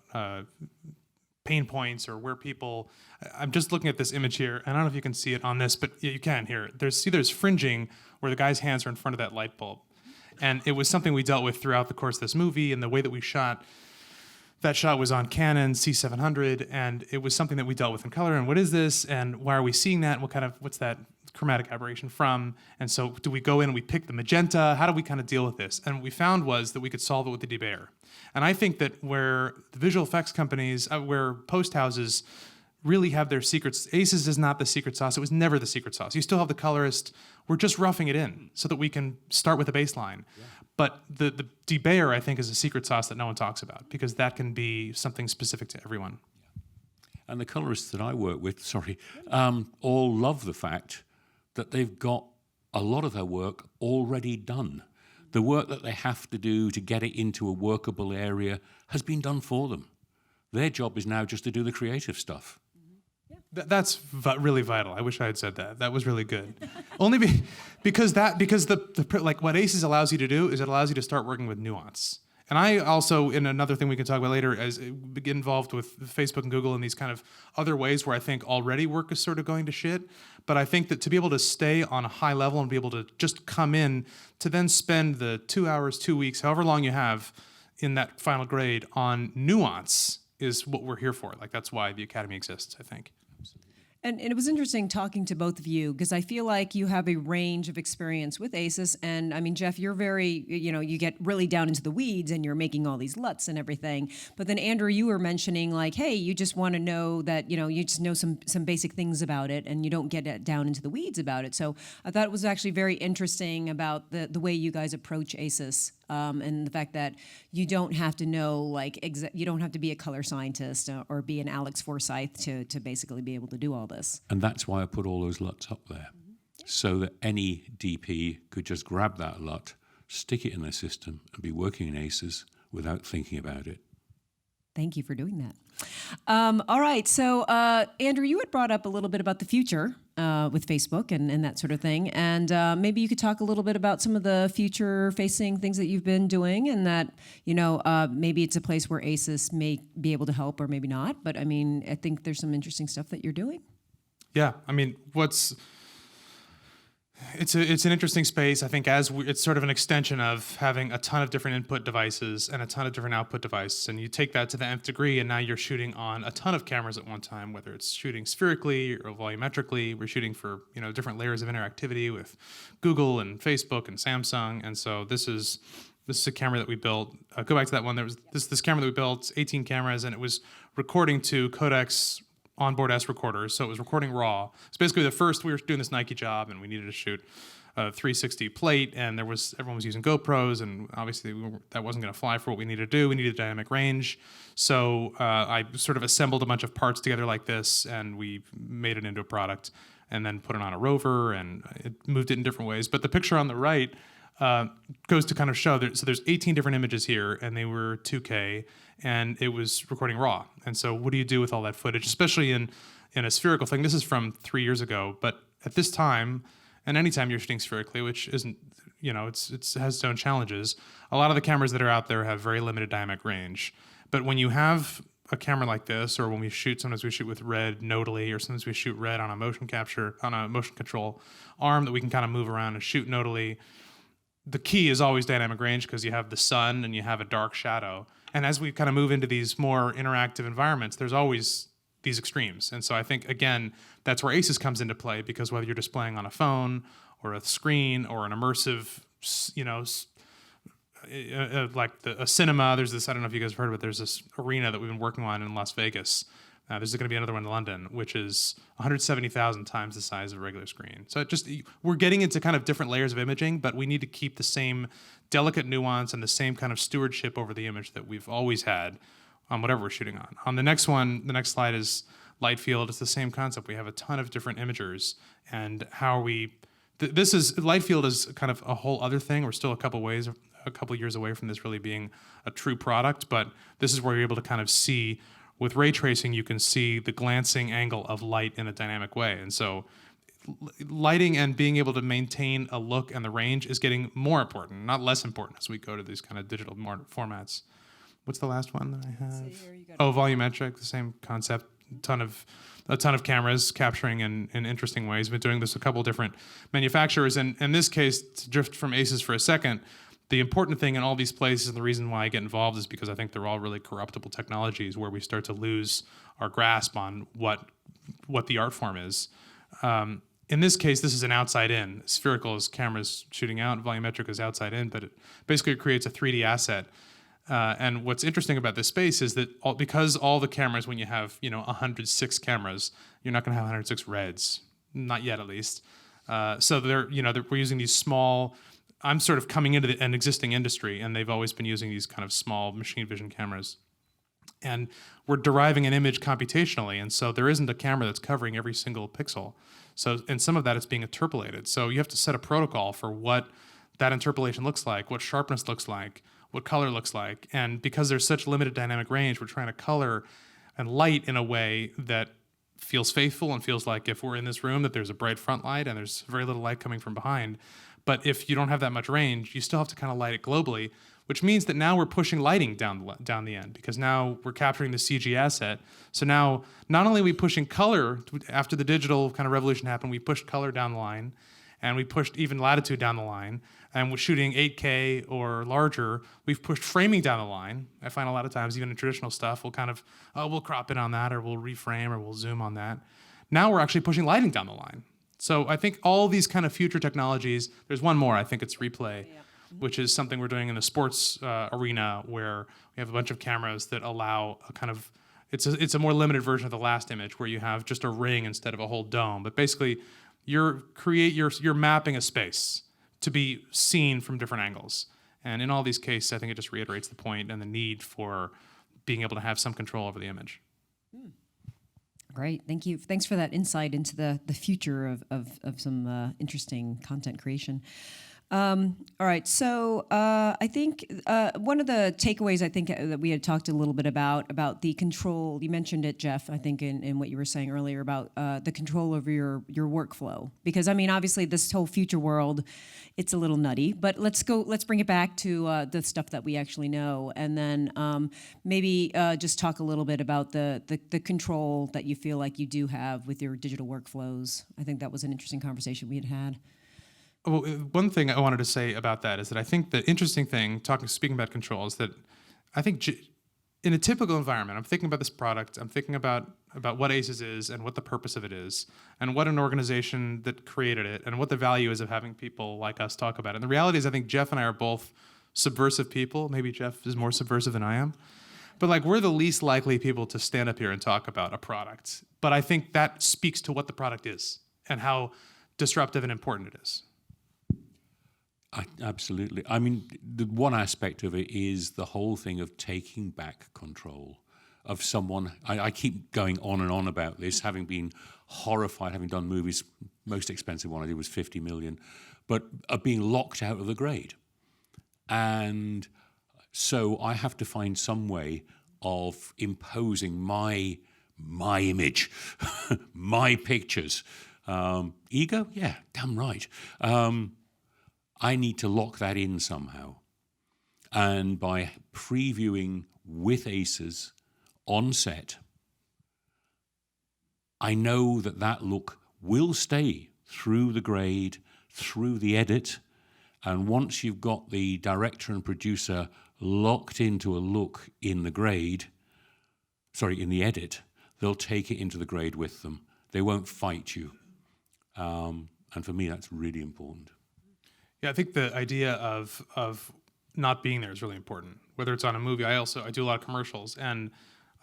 pain points or where people... I'm just looking at this image here, and I don't know if you can see it on this, but you can here. There's fringing where the guy's hands are in front of that light bulb. And it was something we dealt with throughout the course of this movie, and the way that we shot. That shot was on Canon C700, and it was something that we dealt with in color. And what is this? And why are we seeing that? What's that chromatic aberration from? And so do we go in and we pick the magenta? How do we kind of deal with this? And what we found was that we could solve it with the debayer. And I think that where the visual effects companies, where post houses really have their secrets, ACES is not the secret sauce. It was never the secret sauce. You still have the colorist. We're just roughing it in so that we can start with a baseline. Yeah. But the debayer, I think, is a secret sauce that no one talks about because that can be something specific to everyone. And the colorists that I work with, all love the fact that they've got a lot of their work already done. The work that they have to do to get it into a workable area has been done for them. Their job is now just to do the creative stuff. That's really vital. I wish I had said that. That was really good. Only because what ACES allows you to do is it allows you to start working with nuance. And I also, in another thing we can talk about later, as get involved with Facebook and Google and these kind of other ways where I think already work is sort of going to shit. But I think that to be able to stay on a high level and be able to just come in to then spend the 2 hours, 2 weeks, however long you have in that final grade on nuance is what we're here for. That's why the Academy exists, I think. And it was interesting talking to both of you because I feel like you have a range of experience with ACES. And I mean, Geoff, you're very, you get really down into the weeds and you're making all these LUTs and everything. But then Andrew, you were mentioning hey, you just want to know that, you just know some basic things about it and you don't get down into the weeds about it. So I thought it was actually very interesting about the way you guys approach ACES. And the fact that you don't have to know, you don't have to be a color scientist or be an Alex Forsyth to basically be able to do all this. And that's why I put all those LUTs up there, so that any DP could just grab that LUT, stick it in their system, and be working in ACES without thinking about it. Thank you for doing that. All right, so Andrew, you had brought up a little bit about the future with Facebook and that sort of thing, and maybe you could talk a little bit about some of the future-facing things that you've been doing, and that maybe it's a place where ACES may be able to help or maybe not. But I mean, I think there's some interesting stuff that you're doing. Yeah, I mean, It's an interesting space. I think it's sort of an extension of having a ton of different input devices and a ton of different output devices, and you take that to the nth degree, and now you're shooting on a ton of cameras at one time. Whether it's shooting spherically or volumetrically, we're shooting for different layers of interactivity with Google and Facebook and Samsung, and so this is a camera that we built. Go back to that one. There was this camera that we built, 18 cameras, and it was recording to codecs onboard S recorders, so it was recording raw. It's basically we were doing this Nike job, and we needed to shoot a 360 plate, and everyone was using GoPros, and obviously that wasn't going to fly for what we needed to do. We needed dynamic range, so I sort of assembled a bunch of parts together like this, and we made it into a product, and then put it on a rover, and it moved it in different ways. But the picture on the right goes to kind of show that, so there's 18 different images here, and they were 2K, and it was recording raw. And so what do you do with all that footage, especially in a spherical thing? This is from 3 years ago, but at this time, and anytime you're shooting spherically, which isn't, it has its own challenges, a lot of the cameras that are out there have very limited dynamic range. But when you have a camera like this, or when we shoot, sometimes we shoot with red nodally, or sometimes we shoot red on a motion control arm that we can kind of move around and shoot nodally. The key is always dynamic range, because you have the sun and you have a dark shadow. And as we kind of move into these more interactive environments, there's always these extremes. And so I think, again, that's where ACES comes into play, because whether you're displaying on a phone or a screen or an immersive, like a cinema, there's this, I don't know if you guys have heard of it, there's this arena that we've been working on in Las Vegas. There's going to be another one in London, which is 170,000 times the size of a regular screen. So we're getting into kind of different layers of imaging, but we need to keep the same delicate nuance and the same kind of stewardship over the image that we've always had on whatever we're shooting on. On the next one, the next slide is Lightfield. It's the same concept. We have a ton of different imagers, and how are we? Lightfield is kind of a whole other thing. We're still a couple years away from this really being a true product, but this is where you're able to kind of see. With ray tracing, you can see the glancing angle of light in a dynamic way. And so lighting and being able to maintain a look and the range is getting more important, not less important, as we go to these kind of digital formats. What's the last one that I have? Volumetric, the same concept. A ton of cameras capturing in interesting ways. We've been doing this with a couple different manufacturers. And in this case, to drift from ACES for a second, the important thing in all these places, and the reason why I get involved, is because I think they're all really corruptible technologies where we start to lose our grasp on what the art form is. In this case, this is an outside-in. Spherical is cameras shooting out, volumetric is outside-in, but it basically creates a 3D asset. And what's interesting about this space is that because all the cameras, when you have 106 cameras, you're not going to have 106 reds, not yet at least. So we're using these small. I'm sort of coming into an existing industry, and they've always been using these kind of small machine vision cameras. And we're deriving an image computationally, and so there isn't a camera that's covering every single pixel. So, and some of that is being interpolated. So you have to set a protocol for what that interpolation looks like, what sharpness looks like, what color looks like. And because there's such limited dynamic range, we're trying to color and light in a way that feels faithful and feels like if we're in this room that there's a bright front light and there's very little light coming from behind. But if you don't have that much range, you still have to kind of light it globally, which means that now we're pushing lighting down the end, because now we're capturing the CG asset. So now not only are we pushing color, after the digital kind of revolution happened, we pushed color down the line, and we pushed even latitude down the line, and we're shooting 8K or larger, we've pushed framing down the line. I find a lot of times, even in traditional stuff, we'll crop in on that, or we'll reframe, or we'll zoom on that. Now we're actually pushing lighting down the line. So I think all these kind of future technologies, there's one more, I think it's replay, which is something we're doing in the sports arena, where we have a bunch of cameras that allow a kind of, it's a more limited version of the last image, where you have just a ring instead of a whole dome. But basically, you're mapping a space to be seen from different angles. And in all these cases, I think it just reiterates the point and the need for being able to have some control over the image. Great, thank you. Thanks for that insight into the future of some interesting content creation. All right, so I think one of the takeaways I think that we had talked a little bit about the control, you mentioned it, Geoff, I think in what you were saying earlier about the control over your workflow. Because I mean, obviously this whole future world, it's a little nutty, but let's bring it back to the stuff that we actually know, and then maybe just talk a little bit about the control that you feel like you do have with your digital workflows. I think that was an interesting conversation we had. Well, one thing I wanted to say about that is that I think the interesting thing, speaking about control, is that I think in a typical environment, I'm thinking about this product, I'm thinking about what ACES is and what the purpose of it is, and what an organization that created it, and what the value is of having people like us talk about it. And the reality is, I think Geoff and I are both subversive people. Maybe Geoff is more subversive than I am. But like, we're the least likely people to stand up here and talk about a product. But I think that speaks to what the product is and how disruptive and important it is. Absolutely. I mean, the one aspect of it is the whole thing of taking back control of someone. I keep going on and on about this, having been horrified, having done movies. Most expensive one I did was 50 million, but of being locked out of the grade. And so I have to find some way of imposing my image, my pictures. Ego? Yeah, damn right. I need to lock that in somehow. And by previewing with ACES on set, I know that look will stay through the grade, through the edit. And once you've got the director and producer locked into a look in the grade, in the edit, they'll take it into the grade with them. They won't fight you. And for me, that's really important. Yeah, I think the idea of not being there is really important. Whether it's on a movie, I do a lot of commercials, and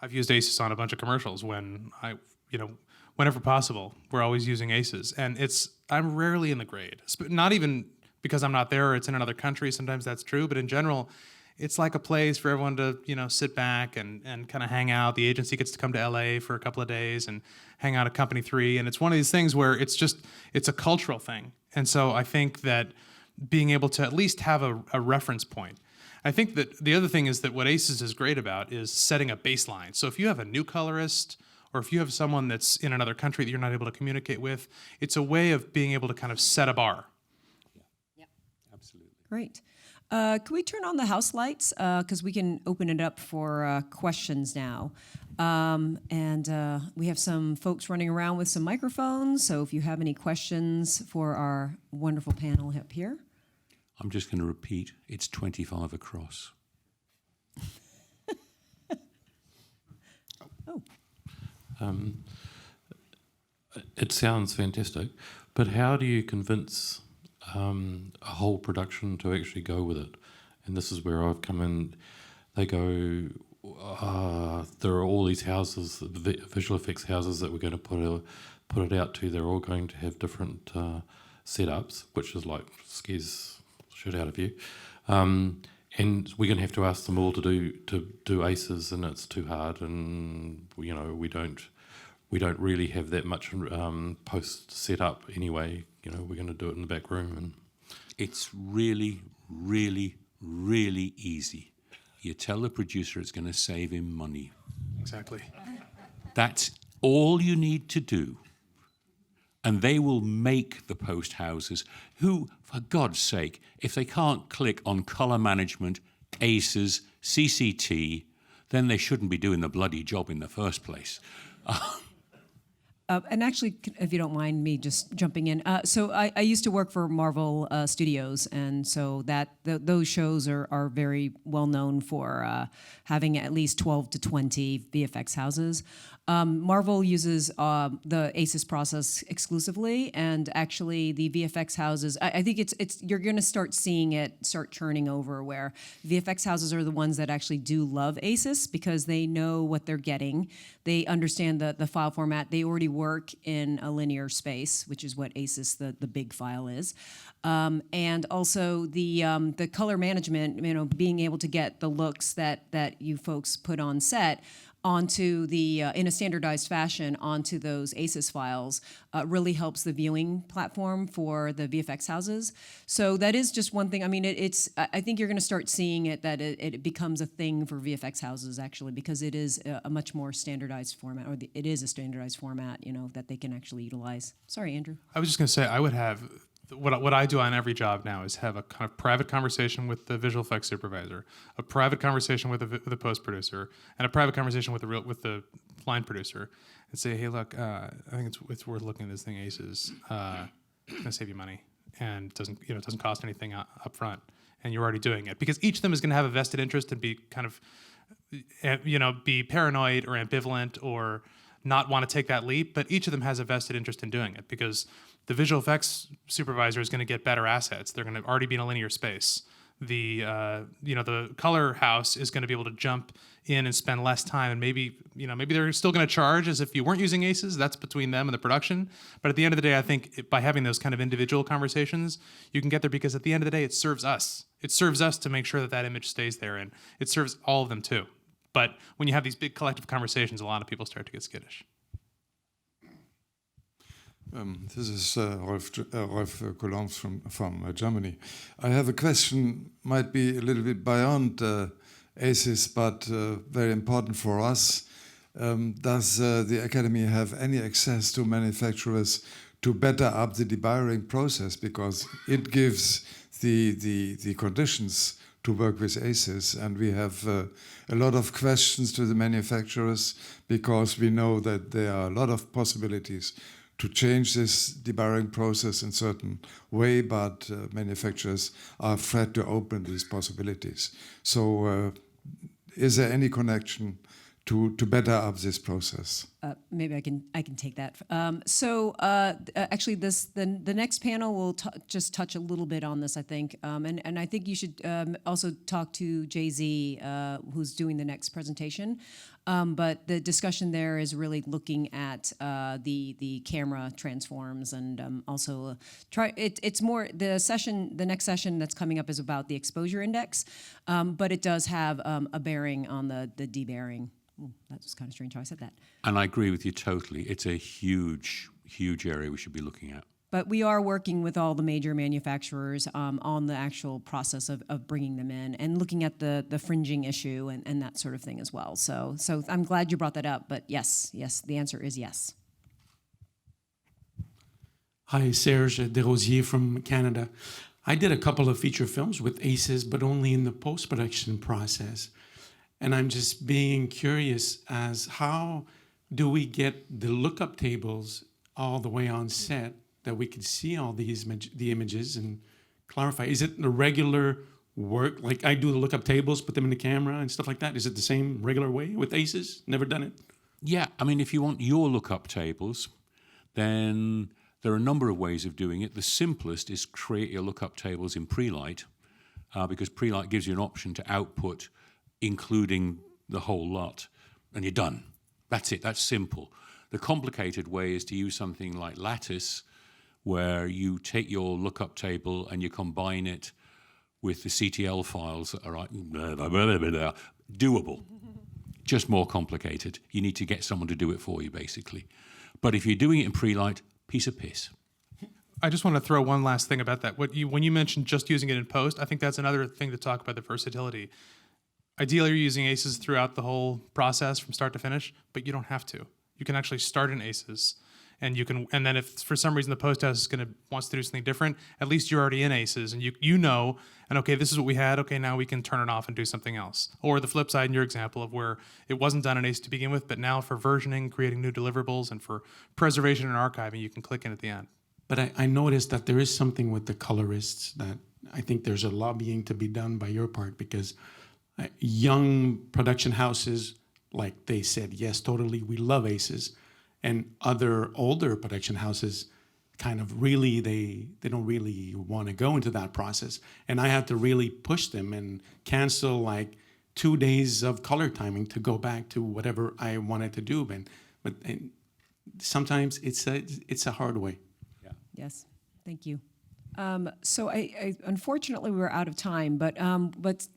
I've used ACES on a bunch of commercials whenever possible. We're always using ACES, and I'm rarely in the grade. Not even because I'm not there or it's in another country. Sometimes that's true, but in general, it's like a place for everyone to sit back and kind of hang out. The agency gets to come to LA for a couple of days and hang out at Company 3, and it's one of these things where it's a cultural thing. And so I think that being able to at least have a reference point. I think that the other thing is that what ACES is great about is setting a baseline. So if you have a new colorist, or if you have someone that's in another country that you're not able to communicate with, it's a way of being able to kind of set a bar. Yep. Absolutely. Great. Can we turn on the house lights? Because we can open it up for questions now. And we have some folks running around with some microphones. So if you have any questions for our wonderful panel up here. I'm just going to repeat, it's 25 across. It sounds fantastic, but how do you convince a whole production to actually go with it? And this is where I've come in. They go, there are all these houses, visual effects houses that we're going to put it out to. They're all going to have different setups, which is like scares shit out of you. And we're going to have to ask them all to do ACES, and it's too hard. And we don't really have that much post set up anyway. We're going to do it in the back room. And It's really, really, really easy. You tell the producer it's going to save him money. Exactly. That's all you need to do. And they will make the post houses who, for God's sake, if they can't click on color management, ACES, CCT, then they shouldn't be doing the bloody job in the first place. And actually, if you don't mind me just jumping in, so I used to work for Marvel Studios, and so those shows are very well known for having at least 12 to 20 VFX houses. Marvel uses the ACES process exclusively, and actually the VFX houses, I think you're going to start seeing it start churning over, where VFX houses are the ones that actually do love ACES because they know what they're getting. They understand the file format. They already work in a linear space, which is what ACES, the big file is. And also the color management, being able to get the looks that you folks put on set onto in a standardized fashion onto those ACES files really helps the viewing platform for the VFX houses. So that is just one thing. I mean, I think you're going to start seeing it that it becomes a thing for VFX houses actually, because it is a much more standardized format, or it is a standardized format, that they can actually utilize. Sorry, Andrew. I was just going to say, I would have, what I do on every job now is have a kind of private conversation with the visual effects supervisor, a private conversation with the post producer, and a private conversation with the line producer, and say, hey, look, I think it's worth looking at this thing, ACES. It's going to save you money. and doesn't cost anything up front, and you're already doing it, because each of them is going to have a vested interest and be kind of be paranoid or ambivalent or not want to take that leap, but each of them has a vested interest in doing it, because the visual effects supervisor is going to get better assets. They're going to already be in a linear space. The color house is going to be able to jump in and spend less time, and maybe they're still going to charge as if you weren't using ACES. That's between them and the production. But at the end of the day, I think by having those kind of individual conversations, you can get there, because at the end of the day, it serves us. It serves us to make sure that image stays there, and it serves all of them too. But when you have these big collective conversations, a lot of people start to get skittish. This is Rolf Coulant from Germany. I have a question, might be a little bit beyond ACES, but very important for us. Does the Academy have any access to manufacturers to better up the deburring process? Because it gives the conditions to work with ACES, and we have a lot of questions to the manufacturers, because we know that there are a lot of possibilities to change this deburring process in a certain way, but manufacturers are afraid to open these possibilities. So is there any connection to better up this process? Maybe I can take that. Actually, the next panel will just touch a little bit on this, I think, and I think you should also talk to Jay-Z, who's doing the next presentation. But the discussion there is really looking at the camera transforms, and also it's more the next session that's coming up is about the exposure index, but it does have a bearing on the debearing. That was kind of strange how I said that. And I agree with you totally. It's a huge, huge area we should be looking at. But we are working with all the major manufacturers on the actual process of bringing them in and looking at the fringing issue and that sort of thing as well. So I'm glad you brought that up. But yes, the answer is yes. Hi, Serge Desrosiers from Canada. I did a couple of feature films with ACES, but only in the post-production process. And I'm just being curious as how do we get the lookup tables all the way on set that we can see all the images and clarify? Is it the regular work? Like I do the lookup tables, put them in the camera and stuff like that. Is it the same regular way with ACES? Never done it. Yeah, I mean, if you want your lookup tables, then there are a number of ways of doing it. The simplest is create your lookup tables in Prelight, because Prelight gives you an option to output including the whole lot, and you're done. That's it, that's simple. The complicated way is to use something like Lattice, where you take your lookup table and you combine it with the CTL files that are doable, just more complicated. You need to get someone to do it for you, basically. But if you're doing it in Prelight, piece of piss. I just want to throw one last thing about that. When you mentioned just using it in post, I think that's another thing to talk about, the versatility. Ideally, you're using ACES throughout the whole process from start to finish, but you don't have to. You can actually start in ACES, and then if for some reason the post house wants to do something different, at least you're already in ACES, and and okay, this is what we had. Okay, now we can turn it off and do something else. Or the flip side in your example of where it wasn't done in ACES to begin with, but now for versioning, creating new deliverables, and for preservation and archiving, you can click in at the end. But I noticed that there is something with the colorists that I think there's a lobbying to be done by your part, because young production houses, like they said, yes, totally, we love ACES. And other older production houses kind of really, they don't really want to go into that process. And I had to really push them and cancel like 2 days of color timing to go back to whatever I wanted to do. But sometimes it's a hard way. Yeah. Yes, thank you. So I unfortunately we're out of time, but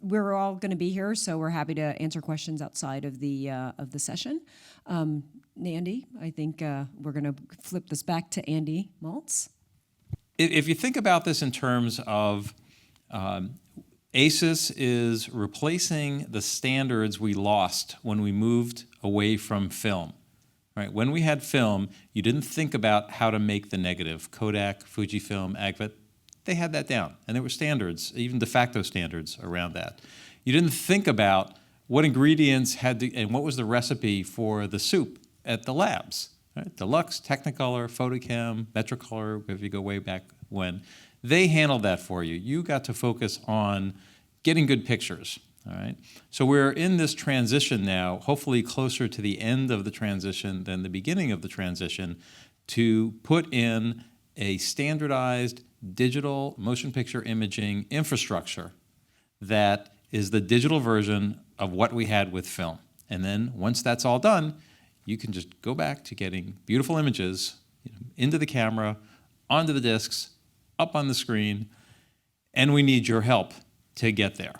we're all going to be here, so we're happy to answer questions outside of the session. Andy, I think we're going to flip this back to Andy Maltz. If you think about this in terms of ACES is replacing the standards we lost when we moved away from film. Right? When we had film, you didn't think about how to make the negative. Kodak, Fujifilm, Agfa, they had that down. And there were standards, even de facto standards around that. You didn't think about what ingredients and what was the recipe for the soup at the labs. Right? Deluxe, Technicolor, Photochem, Metricolor, if you go way back when. They handled that for you. You got to focus on getting good pictures, all right? So we're in this transition now, hopefully closer to the end of the transition than the beginning of the transition, to put in a standardized digital motion picture imaging infrastructure that is the digital version of what we had with film. And then once that's all done, you can just go back to getting beautiful images, into the camera, onto the discs, up on the screen, and we need your help to get there.